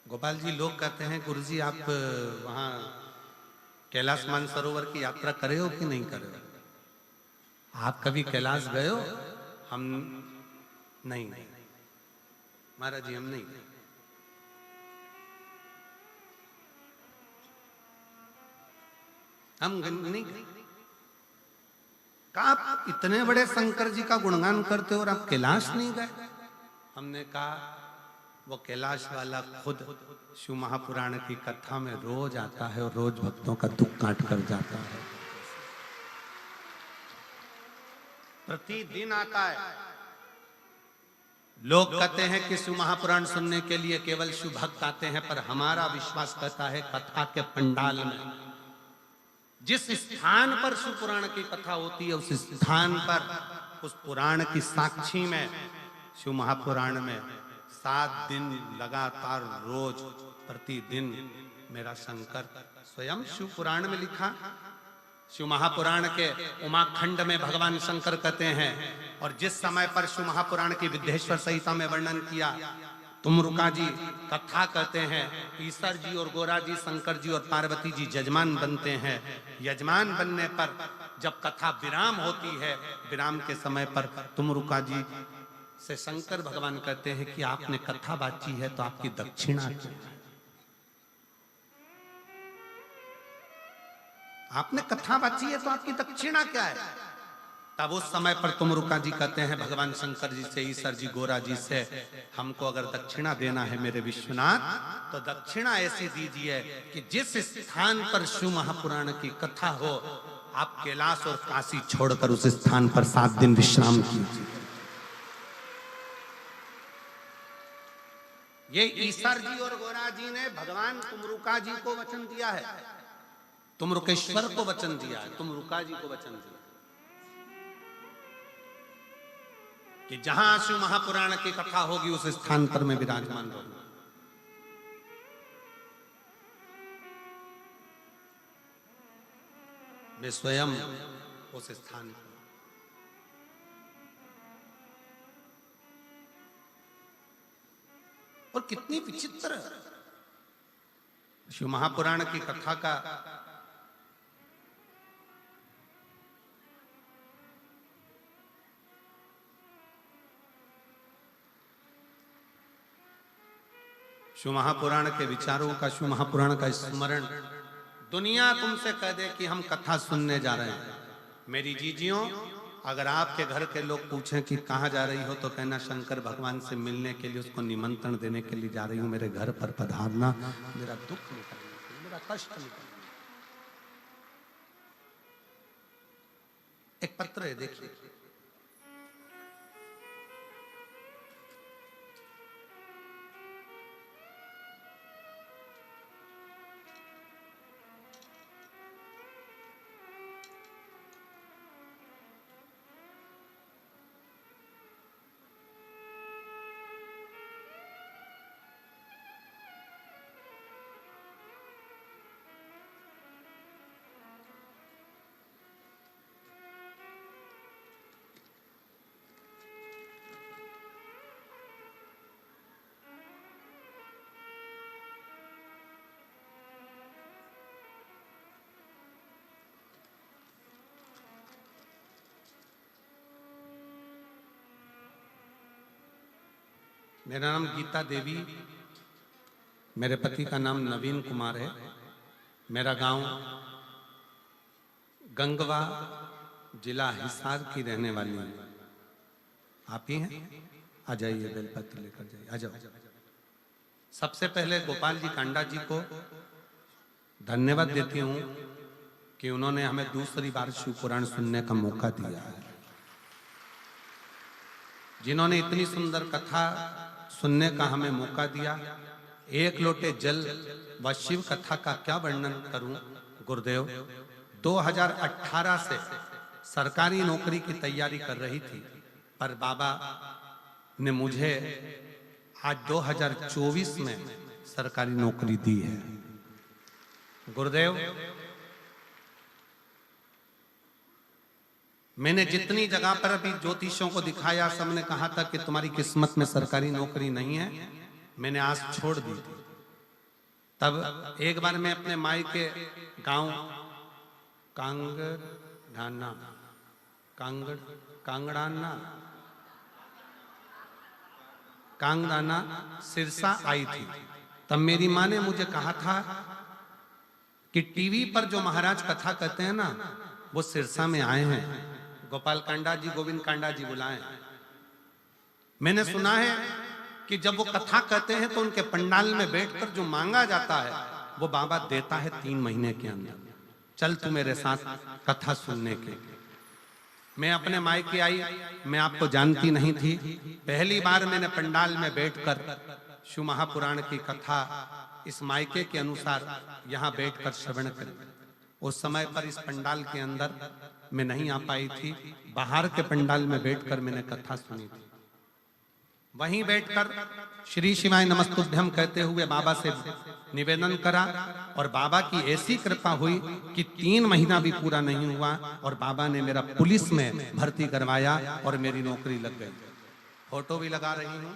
गोपाल जी, लोग कहते हैं गुरुजी आप वहां कैलाश मानसरोवर की यात्रा करे हो कि नहीं करे हो? आप कभी कैलाश गए हो? हम नहीं, महाराज जी हम नहीं। हम नहीं। कहा आप इतने बड़े शंकर जी का गुणगान करते हो और आप कैलाश नहीं गए? हमने कहा वो कैलाश वाला खुद शिव महापुराण की कथा में रोज आता है और रोज भक्तों का दुख काट कर जाता है, प्रतिदिन आता है। लोग कहते हैं कि शिव महापुराण सुनने के लिए केवल शिव भक्त आते हैं, पर हमारा विश्वास कहता है कथा के पंडाल में जिस स्थान पर शिव पुराण की कथा होती है, उस स्थान पर, उस पुराण की साक्षी में, शिव महापुराण में 7 दिन लगातार रोज प्रतिदिन मेरा शंकर स्वयं शिव पुराण में लिखा। शिव महापुराण के उमाखंड में भगवान शंकर कहते हैं, और जिस समय पर शिव महापुराण की विद्येश्वर संहिता में वर्णन किया, तुमरुका जी कथा कहते हैं, ईसर जी और गोरा जी, शंकर जी और पार्वती जी यजमान बनते हैं। यजमान बनने पर जब कथा विराम होती है, विराम के समय पर तुमरुका जी से शंकर भगवान कहते हैं कि आपने कथा बाची है तो आपकी दक्षिणा क्या है? आपने कथा बाची है तो आपकी दक्षिणा क्या है? तब उस समय पर तुमरुका जी कहते हैं भगवान शंकर जी से, ईसर जी, गोरा जी से, हमको अगर दक्षिणा देना है मेरे विश्वनाथ, तो दक्षिणा ऐसी दीजिए कि जिस स्थान पर शिव महापुराण की कथा हो, आप कैलाश और काशी छोड़कर उस स्थान पर 7 दिन विश्राम कीजिए। ये ईसर जी और गोरा जी ने भगवान तुमरुका जी को वचन दिया है, तुमरुकेश्वर को वचन दिया है, तुमरुका जी को वचन दिया कि जहां शिव महापुराण की कथा होगी उस स्थान पर मैं विराजमान रहूंगा। मैं स्वयं उस स्थान पर। और कितनी विचित्र शिव महापुराण की कथा का शिव महापुराण के विचारों का, शिव महापुराण का स्मरण दुनिया तुमसे कह दे कि हम कथा सुनने जा रहे हैं। मेरी जीजियों, अगर आपके घर के लोग पूछें कि कहाँ जा रही हो तो कहना शंकर भगवान से मिलने के लिए, उसको निमंत्रण देने के लिए जा रही हूं, मेरे घर पर पधारना, मेरा दुख निकालने के लिए, मेरा कष्ट निकालने। एक पत्र है, देखिए। मेरा नाम गीता देवी, मेरे पति का नाम नवीन कुमार है। मेरा गांव गंगवा, जिला हिसार की रहने वाली है। आप ही हैं? आ जाइए, बेलपत्र लेकर जाइए, आ जाओ। सबसे पहले गोपाल जी कांडा जी को धन्यवाद देती हूँ कि उन्होंने हमें दूसरी बार शिव पुराण सुनने का मौका दिया है। जिन्होंने इतनी सुंदर कथा सुनने का हमें मौका दिया। एक लोटे जल व शिव कथा का क्या वर्णन करूं गुरुदेव। 2018 से सरकारी नौकरी की तैयारी कर रही थी, पर बाबा ने मुझे आज 2024 में सरकारी नौकरी दी है। गुरुदेव, मैंने जितनी जगह पर अभी ज्योतिषों को दिखाया, सबने कहा था कि तुम्हारी किस्मत में सरकारी नौकरी नहीं है। मैंने आस छोड़ दी थी। तब एक बार मैं अपने माई के गांव कांगड़ाना सिरसा आई थी। तब मेरी माँ ने मुझे कहा था कि टीवी पर जो महाराज कथा कहते हैं ना, वो सिरसा में आए हैं। गोपाल कांडा जी, गोविंद कांडा जी बुलाए। मैंने सुना है कि जब वो कथा कहते हैं तो उनके पंडाल में बैठकर जो मांगा जाता है वो बाबा देता है 3 महीने के अंदर। चल तू मेरे साथ कथा सुनने के। मैं अपने मायके आई, मैं आपको जानती नहीं थी। पहली बार मैंने पंडाल में बैठकर शिव महापुराण की कथा इस मायके के अनुसार यहाँ बैठकर श्रवण करी। उस समय पर इस पंडाल के अंदर मैं नहीं आ पाई थी। बाहर के पंडाल में बैठकर मैंने कथा सुनी थी। वहीं बैठकर श्री शिवाय नमस्तुभ्यम कहते हुए बाबा से निवेदन करा, और बाबा की ऐसी कृपा हुई कि 3 महीना भी पूरा नहीं हुआ और बाबा ने मेरा पुलिस में भर्ती करवाया और मेरी नौकरी लग गई। फोटो भी लगा रही हूं।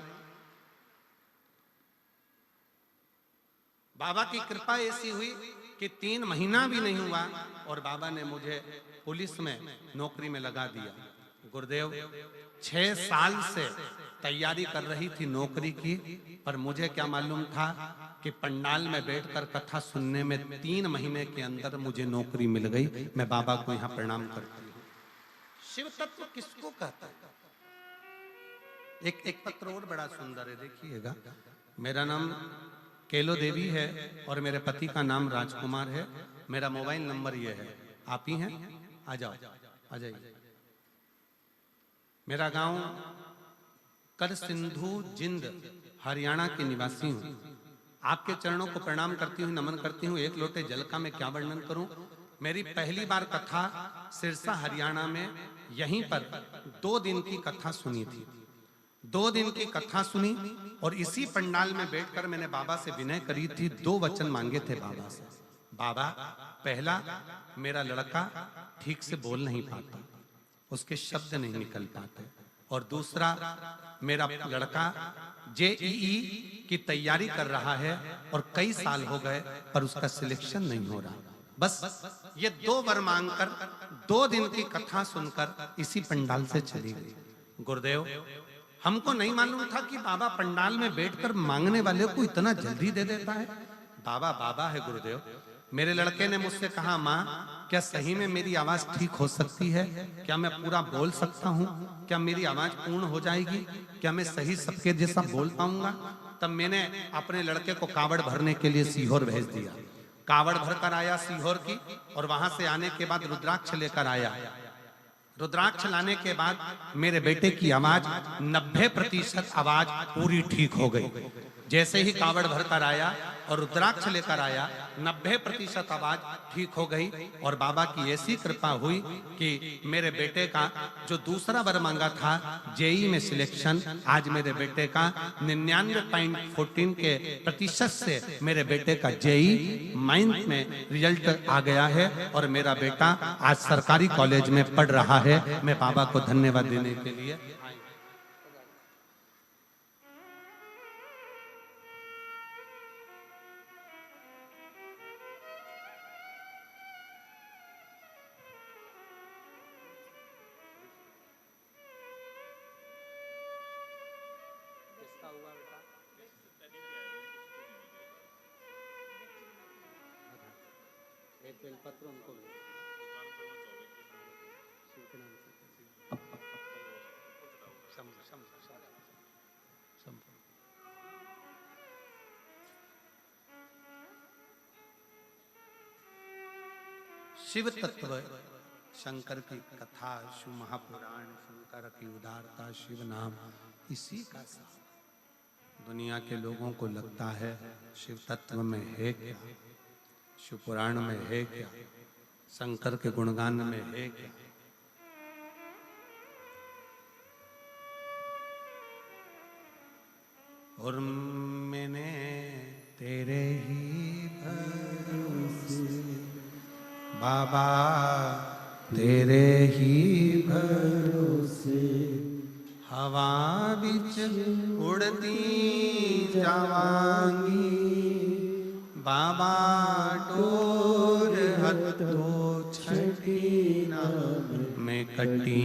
बाबा की कृपा ऐसी हुई कि 3 महीना भी नहीं हुआ और बाबा ने मुझे पुलिस में नौकरी में लगा दिया। गुरुदेव, 6 साल से तैयारी कर रही थी नौकरी की, पर मुझे क्या मालूम था कि पंडाल में बैठकर कथा सुनने में 3 महीने के अंदर मुझे नौकरी मिल गई। मैं बाबा को यहाँ प्रणाम करती हूँ। शिव तत्व किसको कहता है? एक पत्र और बड़ा सुंदर है, देखिएगा। मेरा नाम केलो देवी है और मेरे पति का नाम राजकुमार है। मेरा मोबाइल नंबर ये है। आप ही हैं? आ जाओ, आ जाइए। मेरा गांव कर सिंधु जिंद हरियाणा की निवासी हूँ। आपके चरणों को प्रणाम करती हूँ, नमन करती हूँ। एक लोटे जल का मैं क्या वर्णन करूं। मेरी पहली बार कथा सिरसा हरियाणा में यहीं पर 2 दिन की कथा सुनी थी। 2 दिन की कथा सुनी और इसी पंडाल में बैठकर मैंने बाबा से विनय करी थी। 2 वचन मांगे थे बाबा से। बाबा, पहला, मेरा लड़का ठीक से बोल नहीं पाता, उसके शब्द नहीं निकल पाते। और दूसरा, मेरा लड़का जेईई की तैयारी कर रहा है और कई साल हो गए पर उसका सिलेक्शन नहीं हो रहा। बस ये 2 वर मांगकर 2 दिन की कथा सुनकर इसी पंडाल से चली गई। गुरुदेव, हमको नहीं मालूम था कि बाबा पंडाल में बैठकर मांगने वाले को इतना जल्दी दे देता है। बाबा बाबा है गुरुदेव। मेरे लड़के ने मुझसे कहा, माँ क्या सही में मेरी आवाज ठीक हो सकती है? क्या मैं पूरा बोल सकता हूँ? क्या मेरी आवाज पूर्ण हो जाएगी? क्या मैं सही सबके जैसा बोल पाऊंगा? तब मैंने अपने लड़के को कावड़ भरने के लिए सीहोर भेज दिया। कावड़ भरकर आया सीहोर की, और वहां से आने के बाद रुद्राक्ष लेकर आया। रुद्राक्ष लाने के बाद मेरे बेटे की आवाज 90% आवाज पूरी ठीक हो गई। जैसे ही कावड़ भरकर आया और रुद्राक्ष लेकर आया, 90% आवाज ठीक हो गई। और बाबा की ऐसी कृपा हुई कि मेरे बेटे का जो दूसरा वर मांगा था जेई में सिलेक्शन, आज मेरे बेटे का 99.14 के प्रतिशत से मेरे बेटे का जेई माइंस में रिजल्ट आ गया है और मेरा बेटा आज सरकारी कॉलेज में पढ़ रहा है। मैं बाबा को धन्यवाद देने के लिए एक बेलपत्र उनको शिव तत्व, शंकर की कथा, शिव महापुराण, शंकर की उदारता, शिव नाम, इसी का सार। दुनिया के लोगों को लगता है शिव तत्व में है क्या, शिव पुराण में है क्या, शंकर के गुणगान में है क्या। और मैंने तेरे ही भरोसे बाबा, तेरे ही भरोसे हवा बिच उड़ती जावांगी। बाबा डोर हथो छठी ना मैं कटी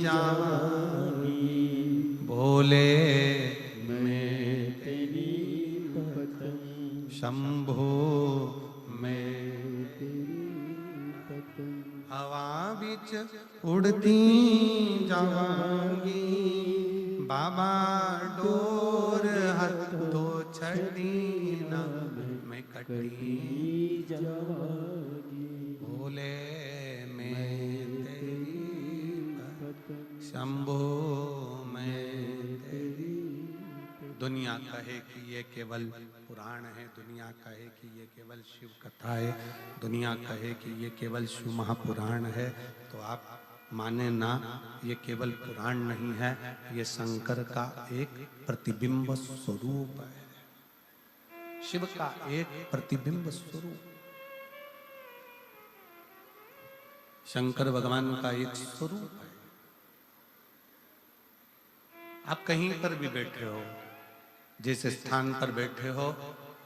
जावांगी। बोले मैं तेरी पतंग, शंभो मैं हवा बिच उड़ती जावांगी। बाबा डोर हथो छड़ी ना मैं कटी जावांगी। बोले मैं तेरी शंभो मैं तेरी। दुनिया कहे कि ये केवल पुराण है, दुनिया कहे कि ये केवल शिव कथा है, दुनिया कहे कि ये केवल शिव महापुराण है, तो आप माने ना, ये केवल पुराण नहीं है, ये शंकर का एक प्रतिबिंब स्वरूप है, शिव का एक प्रतिबिंब स्वरूप। शंकर भगवान का एक स्वरूप है। आप कहीं पर भी बैठे हो, जिस स्थान पर बैठे हो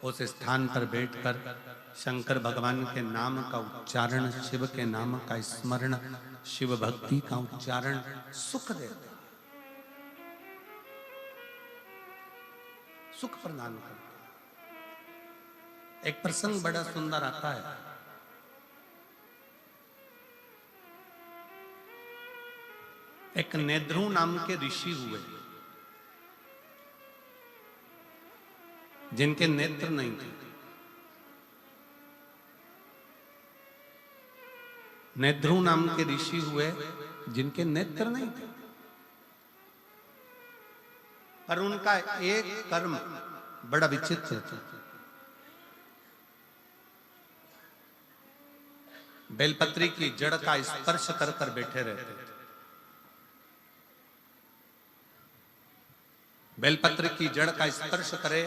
उस स्थान पर बैठकर शंकर भगवान के नाम का उच्चारण, शिव के नाम का स्मरण, शिव भक्ति का उच्चारण सुख देता है, सुख प्रदान करता है। एक प्रसंग बड़ा सुंदर आता है। एक नेद्रू नाम के ऋषि हुए जिनके नेत्र नहीं थे। नेद्रू नाम के ऋषि हुए जिनके नेत्र नहीं थे। पर उनका एक कर्म बड़ा विचित्र था। बेलपत्री की जड़ का स्पर्श कर कर बैठे रहते थे। बेलपत्र की जड़ का स्पर्श करे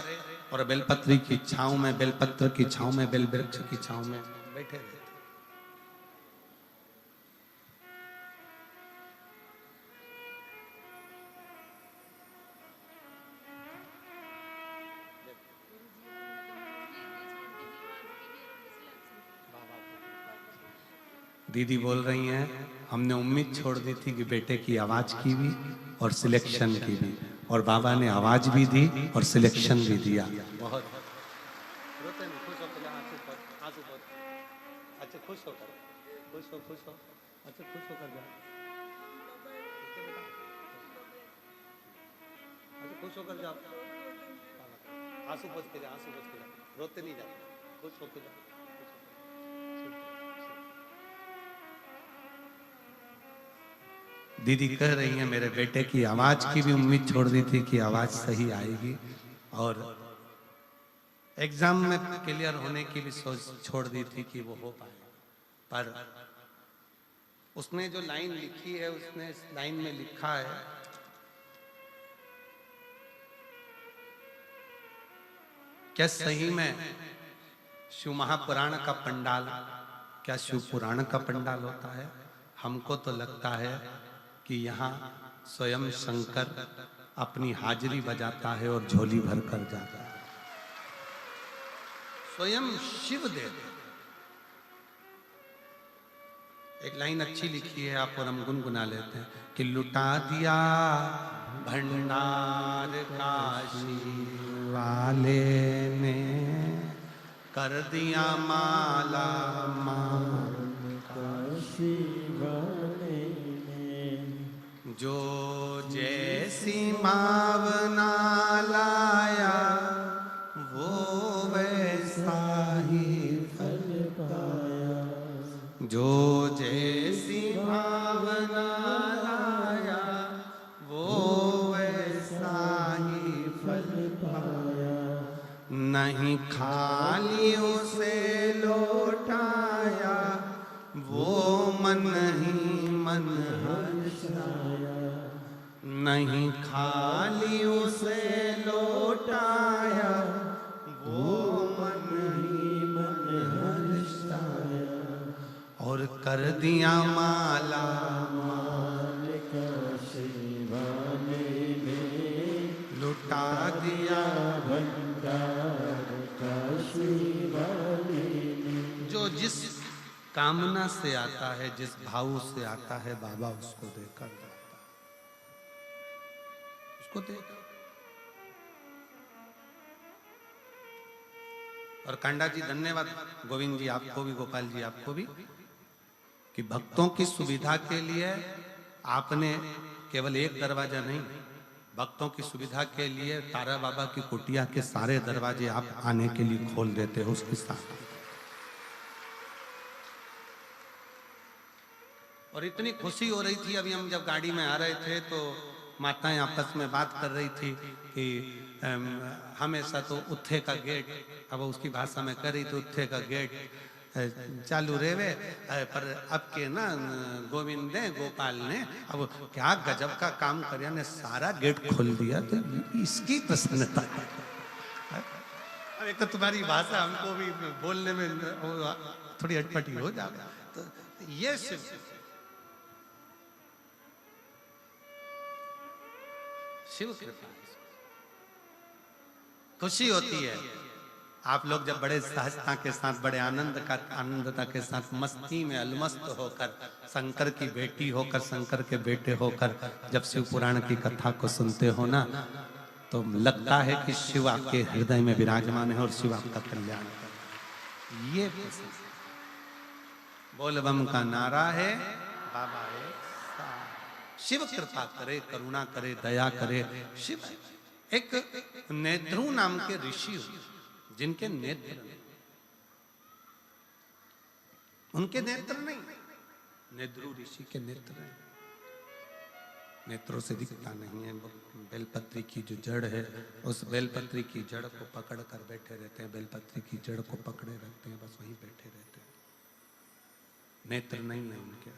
और बेलपत्री की छांव में, बेलपत्र की छांव में, बेल वृक्ष की छांव में बैठे रहते। दीदी बोल रही हैं, हमने उम्मीद छोड़ दी थी कि बेटे की आवाज की भी और सिलेक्शन की भी, और बाबा ने आवाज भी दी और सिलेक्शन भी दिया। बहुत रोते नहीं, खुश होकर आंसू पर, अच्छा खुश होकर, खुश हो, अच्छा खुश होकर जा, अच्छा खुश होकर जाओ, आंसू पोंछ के जा, आंसू पोंछ के जा, रोते नहीं जाते, खुश होकर जाओ। दीदी कह रही है मेरे बेटे की आवाज की भी उम्मीद छोड़ दी थी कि आवाज सही आएगी, और एग्जाम में क्लियर होने की भी सोच छोड़ दी थी कि वो हो पाए। पर उसने जो लाइन लिखी है, उसने इस लाइन में लिखा है, क्या सही में शिव महापुराण का पंडाल क्या शिव पुराण का पंडाल होता है? हमको तो लगता है कि यहाँ स्वयं शंकर अपनी हाजिरी बजाता है और झोली भर कर जाता है। स्वयं शिव देव। एक लाइन अच्छी लिखी है, आप और हम गुनगुना लेते हैं कि लुटा दिया भंडार काशी वाले ने, कर दिया माला माल काशी वाले ने, जो जैसी मावना लाया वो वैसा ही फल पाया, जो जैसी भावना लाया वो वैसा ही फल पाया, नहीं खाली उसे लौटाया वो मन ही मन हर्षाया, नहीं खाली उसे लौटाया वो मन ही मन हर्षाया, और कर दिया माला माल काशी वाले ने, लुटा दिया भंडार काशी वाले ने। जो जिस कामना से आता है, जिस भाव से आता है, बाबा उसको देकर जाता है, उसको देकर। और कांडा जी धन्यवाद, गोविंद जी आपको भी, गोपाल जी आपको भी, कि भक्तों की सुविधा के लिए आपने केवल एक दरवाजा नहीं, भक्तों की सुविधा के लिए तारा बाबा की कुटिया के सारे दरवाजे आप आने के लिए खोल देते हो उसके साथ। और इतनी खुशी हो रही थी, अभी हम जब गाड़ी में आ रहे थे तो माताएं आपस में बात कर रही थी कि हमेशा तो उत्थे का गेट, अब उसकी भाषा में कर रही थी, उत्थे का गेट चालू रेवे, पर अब के ना गोविंद ने, गोपाल ने अब क्या गजब का काम कर ने, सारा गेट खोल दिया, तो इसकी प्रसन्नता। अब एक तो तुम्हारी भाषा हमको भी बोलने में थोड़ी अटपटी हो जाए, तो ये शिव कृपा, खुशी होती है। आप लोग जब बड़े सहजता के साथ, बड़े आनंदता के साथ, मस्ती में अलमस्त होकर, शंकर की बेटी होकर, शंकर के बेटे होकर जब शिव पुराण की कथा को सुनते हो ना, तो लगता है कि शिव आपके हृदय में विराजमान है और शिव आपका कल्याण कर। ये बोल बम का नारा है, बाबा है, शिव कृपा करे, करुणा करे, दया करे। शिव एक नेत्रु नाम के ऋषि हुए, जिनके नेत्र, उनके नेत्र नहीं, नेद्रु ऋषि के नेत्र नहीं। नेत्रों से दिखता नहीं है। बेलपत्री की जो जड़ है, उस बेलपत्री की जड़ को पकड़ कर बैठे रहते हैं, बेलपत्री की जड़ को पकड़े रखते हैं, बस वहीं बैठे रहते हैं, नेत्र नहीं है उनके।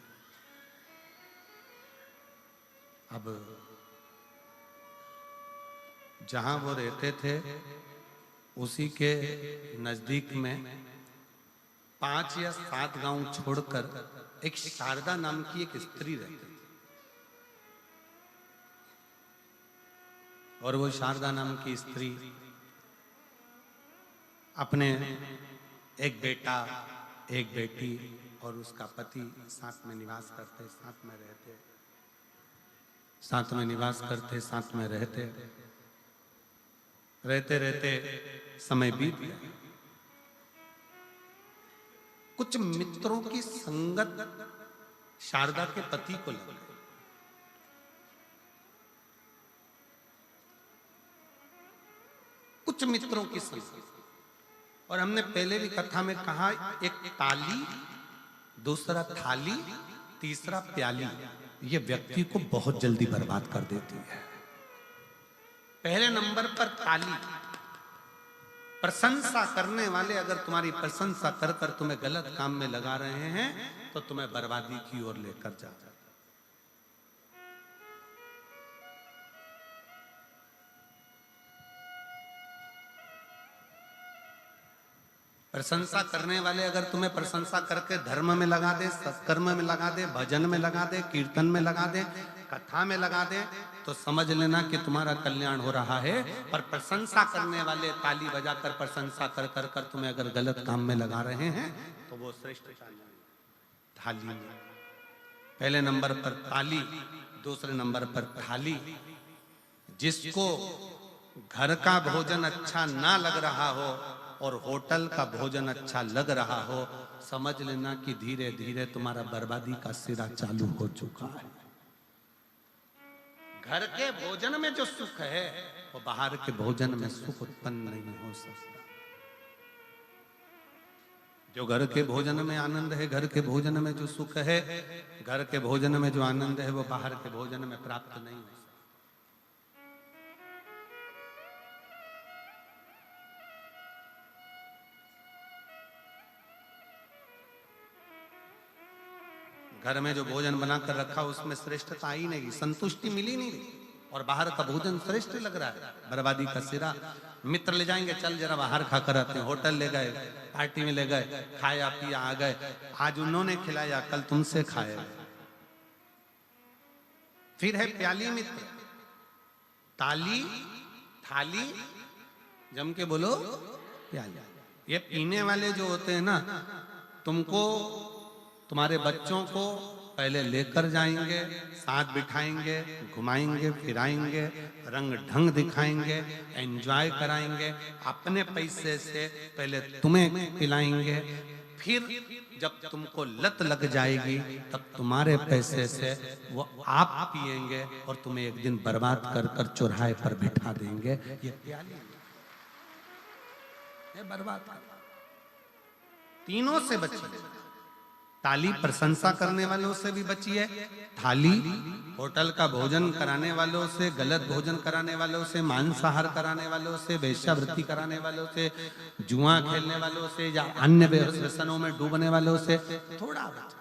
अब जहां वो रहते थे उसी के नजदीक में 5 या 7 गांव छोड़कर एक शारदा नाम की एक स्त्री रहती थी। और वो शारदा नाम की स्त्री अपने एक बेटा, एक बेटी और उसका पति साथ में निवास करते, साथ में रहते, साथ में निवास करते, साथ में रहते रहते रहते समय बीत गया। कुछ मित्रों की संगत शारदा के पति को लग गई। कुछ मित्रों की संगत, और हमने पहले भी कथा में कहा, एक ताली, दूसरा थाली, तीसरा प्याली, ये व्यक्ति को बहुत जल्दी बर्बाद कर देती है। पहले नंबर पर ताली, प्रशंसा करने वाले अगर तुम्हारी प्रशंसा कर कर तुम्हें गलत काम में लगा रहे हैं तो तुम्हें बर्बादी की ओर लेकर जा। प्रशंसा करने वाले अगर तुम्हें प्रशंसा करके धर्म में लगा दे, सत्कर्म में लगा दे, भजन में लगा दे, कीर्तन में लगा दे, कथा में लगा दे, तो समझ लेना कि तुम्हारा कल्याण हो रहा है। पर प्रशंसा करने वाले ताली बजाकर प्रशंसा कर कर कर तुम्हें अगर गलत काम में लगा रहे हैं तो वो श्रेष्ठ थाली में पहले नंबर पर ताली, दूसरे नंबर पर थाली। जिसको घर का भोजन अच्छा ना लग रहा हो और होटल का भोजन अच्छा लग रहा हो, समझ लेना कि धीरे धीरे तुम्हारा बर्बादी का सिरा चालू हो चुका है। घर के भोजन में जो सुख है वो बाहर के भोजन में सुख उत्पन्न नहीं हो सकता। जो घर के भोजन में आनंद है, घर के भोजन में जो सुख है, घर के भोजन में जो आनंद है, वो बाहर के भोजन में प्राप्त नहीं हो सकता। घर में जो भोजन बनाकर रखा उसमें श्रेष्ठता आई नहीं, संतुष्टि मिली नहीं, और बाहर का भोजन श्रेष्ठ लग रहा है, बर्बादी का सिरा। मित्र ले जाएंगे, चल जरा बाहर खा कर आते हैं, होटल ले गए, पार्टी में ले गए, खाया पिया आ गए, आज उन्होंने खिलाया, कल तुमसे खाया। फिर है प्याली मित्र, ताली, थाली, जम के बोलो प्याली। ये पीने वाले जो होते हैं ना, तुमको तुम्हारे बच्चों को पहले लेकर जाएंगे, साथ बिठाएंगे, घुमाएंगे, फिराएंगे, रंग ढंग दिखाएंगे, एंजॉय कराएंगे, अपने पैसे से पहले तुम्हें पिलाएंगे, फिर जब तुमको लत लग जाएगी तब तुम्हारे पैसे से वो आप पिएंगे और तुम्हें एक दिन बर्बाद कर कर चौराहे पर बिठा देंगे। ये प्याली है, बर्बाद। तीनों से बचिए। ताली प्रशंसा करने वालों से भी बचिए, थाली होटल का भोजन कराने वालों से, गलत भोजन कराने वालों से, मांसाहार कराने वालों से, वेश्यावृत्ति कराने वालों से, जुआ खेलने वालों से या अन्य व्यसनों में डूबने वालों से थोड़ा बचा।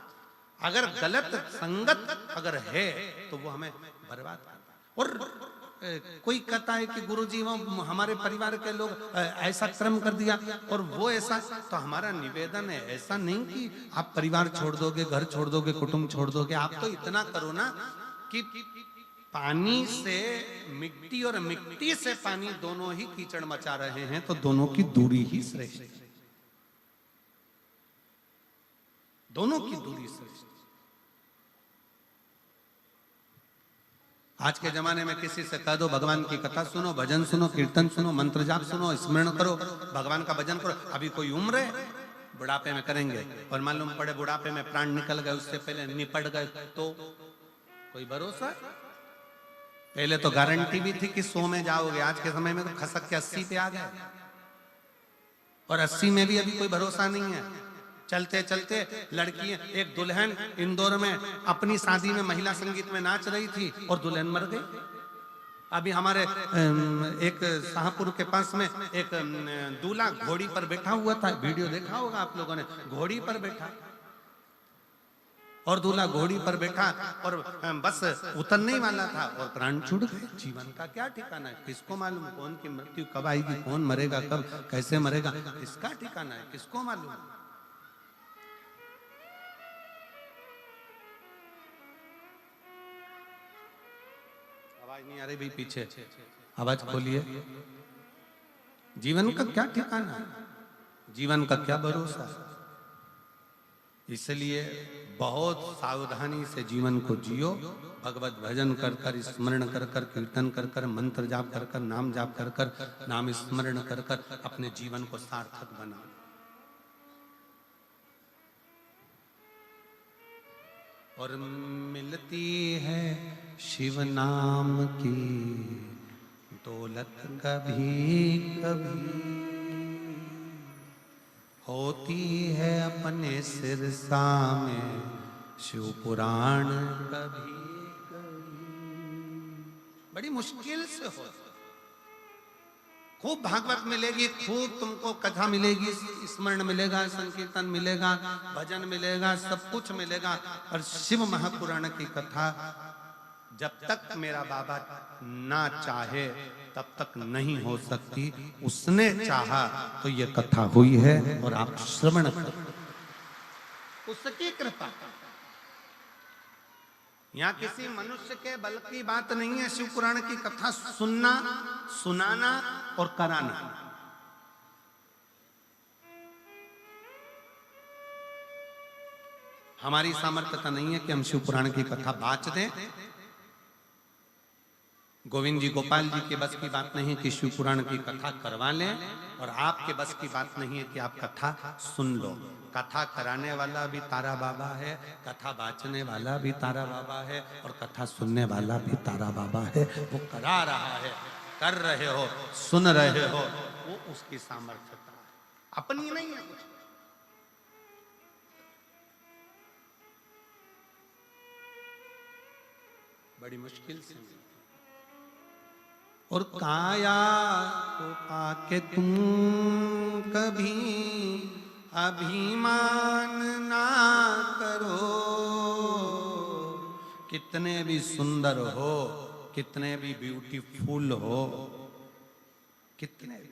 अगर गलत संगत अगर है तो वो हमें बर्बाद करता। और कोई कहता है कि गुरुजी वो हमारे परिवार के लोग ऐसा कर्म कर दिया और वो ऐसा, तो हमारा निवेदन है ऐसा नहीं कि आप परिवार छोड़ दोगे, घर छोड़ दोगे, कुटुंब छोड़ दोगे। आप तो इतना करो ना कि पानी से मिट्टी और मिट्टी से पानी दोनों ही कीचड़ मचा रहे हैं तो दोनों की दूरी ही श्रेष्ठ है, दोनों की दूरी श्रेष्ठ। आज के जमाने में किसी से कह दो भगवान की कथा सुनो, भजन सुनो, कीर्तन सुनो, मंत्र जाप सुनो, स्मरण करो, भगवान का भजन करो, अभी कोई उम्र है बुढ़ापे में करेंगे और मालूम पड़े बुढ़ापे में प्राण निकल गए, उससे पहले निपट गए तो कोई भरोसा? पहले तो गारंटी भी थी कि 100 में जाओगे, आज के समय में तो खसक के 80 पे आ गए और 80 में भी अभी कोई भरोसा नहीं है। चलते चलते लड़की, एक दुल्हन इंदौर में अपनी शादी में महिला संगीत में नाच रही थी और दुल्हन मर गई। अभी हमारे एक शाहपुर के पास में एक दूल्हा घोड़ी पर बैठा हुआ था, वीडियो देखा होगा आप लोगों ने, घोड़ी पर बैठा और दूल्हा घोड़ी पर बैठा और बस उतरने ही वाला था और प्राण छूट गए। जीवन का क्या ठिकाना है, किसको मालूम कौन की मृत्यु कब आएगी, कौन मरेगा कब, कैसे मरेगा, किसका ठिकाना है, किसको मालूम। आवाज नहीं आ रही भाई, पीछे आवाज खोलिए। जीवन का क्या ठिकाना है, जीवन का क्या भरोसा। इसलिए बहुत सावधानी से जीवन को जियो। भगवत भजन कर कर, स्मरण कर कर, कीर्तन कर कर, मंत्र जाप कर कर, नाम जाप कर कर, नाम स्मरण कर कर अपने जीवन को सार्थक बनाओ। और मिलती है शिव नाम की दौलत कभी कभी, होती है अपने सिरसा में शिव पुराण कभी कभी। बड़ी मुश्किल से हो। खूब भागवत मिलेगी, खूब तुमको कथा मिलेगी, स्मरण मिलेगा, संकीर्तन मिलेगा, भजन मिलेगा, सब कुछ मिलेगा, और शिव महापुराण की कथा जब तक मेरा बाबा ना चाहे तब तक नहीं हो सकती। उसने चाहा तो ये कथा हुई है और आप श्रवण करो, उसकी कृपा। यहाँ किसी मनुष्य के बल की बात नहीं है। शिव पुराण की कथा सुनना, सुनाना और कराना, हमारी सामर्थ्यता नहीं है कि हम शिव पुराण की कथा बाच दें। गोविंद जी, गोपाल जी के बस की बात नहीं कि शिव पुराण की कथा करवा लें, और आपके बस की बात नहीं है कि आप कथा सुन लो। कथा कराने वाला भी तारा बाबा है, कथा बाचने वाला भी तारा बाबा है, और कथा सुनने वाला भी तारा बाबा है। वो करा रहा है, कर रहे हो, सुन रहे हो, वो उसकी सामर्थ्यता है, अपनी नहीं है कुछ। बड़ी मुश्किल से। और काया को पाके तुम कभी अभिमान ना करो। कितने भी सुंदर हो, कितने भी ब्यूटीफुल हो, कितने भी,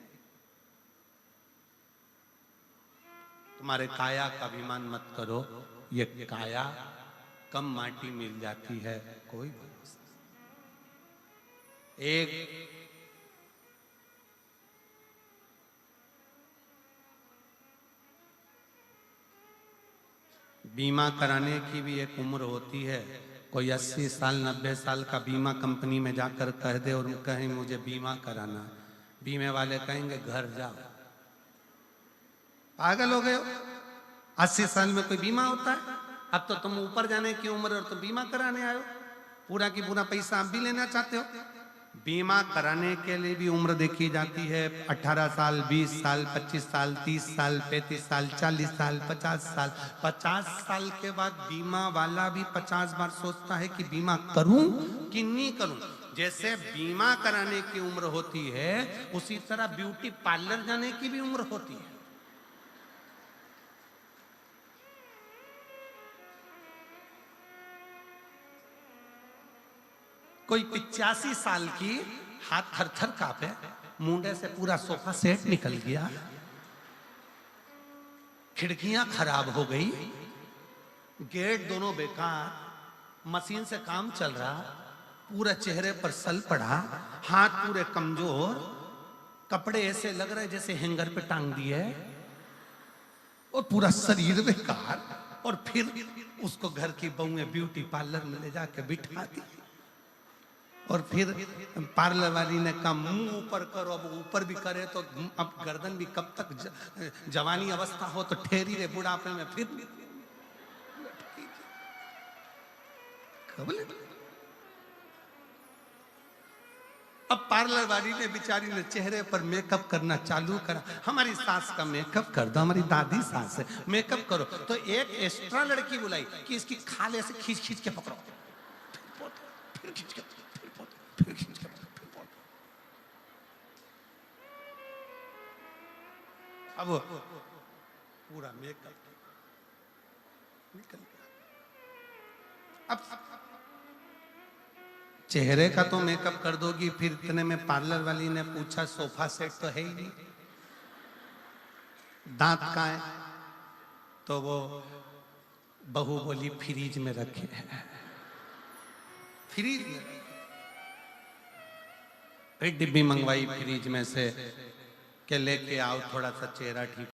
तुम्हारे काया का अभिमान मत करो। ये काया कम माटी मिल जाती है, कोई एक बीमा कराने की भी एक उम्र होती है। कोई 80 साल 90 साल का बीमा कंपनी में जाकर कह दे और कहें मुझे बीमा कराना, बीमे वाले कहेंगे घर जाओ, पागल हो गए हो, 80 साल में कोई बीमा होता है? अब तो तुम ऊपर जाने की उम्र और तुम बीमा कराने आए हो, पूरा की पूरा पैसा आप भी लेना चाहते हो। बीमा कराने के लिए भी उम्र देखी जाती है, 18 साल, 20 साल, 25 साल, 30 साल, 35 साल, 40 साल, 50 साल। 50 साल के बाद बीमा वाला भी 50 बार सोचता है कि बीमा करूं कि नहीं करूं। जैसे बीमा कराने की उम्र होती है, उसी तरह ब्यूटी पार्लर जाने की भी उम्र होती है। कोई 85 साल की, हाथ थर थर कांपे, मुंडे से पूरा सोफा सेट निकल गया, खिड़कियां खराब हो गई, गेट दोनों बेकार, मशीन से काम चल रहा, पूरा चेहरे पर सल पड़ा, हाथ पूरे कमजोर, कपड़े ऐसे लग रहे जैसे हैंगर पे टांग दिए, और पूरा शरीर बेकार। और फिर उसको घर की बहुएं ब्यूटी पार्लर में ले जाके बिठा दी, और फिर पार्लर वाली ने कहा मुंह ऊपर करो। अब ऊपर भी करे तो अब गर्दन भी कब तक, जवानी अवस्था हो तो ठहरी रहे, बुढ़ापे में फिर कब अब पार्लर वाली ने बेचारी ने चेहरे पर मेकअप करना चालू करा। हमारी सास का मेकअप कर दो, हमारी दादी सास है, मेकअप करो। तो एक एक्स्ट्रा लड़की बुलाई कि इसकी खाल ऐसे खींच खींच के पकड़ो, फिर खींच के, फिर खींच के, फिर पोत। अब पूरा मेकअप निकल गया। अब चेहरे का तो मेकअप कर दोगी, फिर इतने में पार्लर वाली ने पूछा सोफा सेट तो है ही नहीं, दांत कहाँ है? तो वो बहू बोली फ्रीज में रखे हैं। फ्रीज में फिर डिब्बी मंगवाई फ्रीज में से के लेके आओ, थोड़ा सा चेहरा ठीक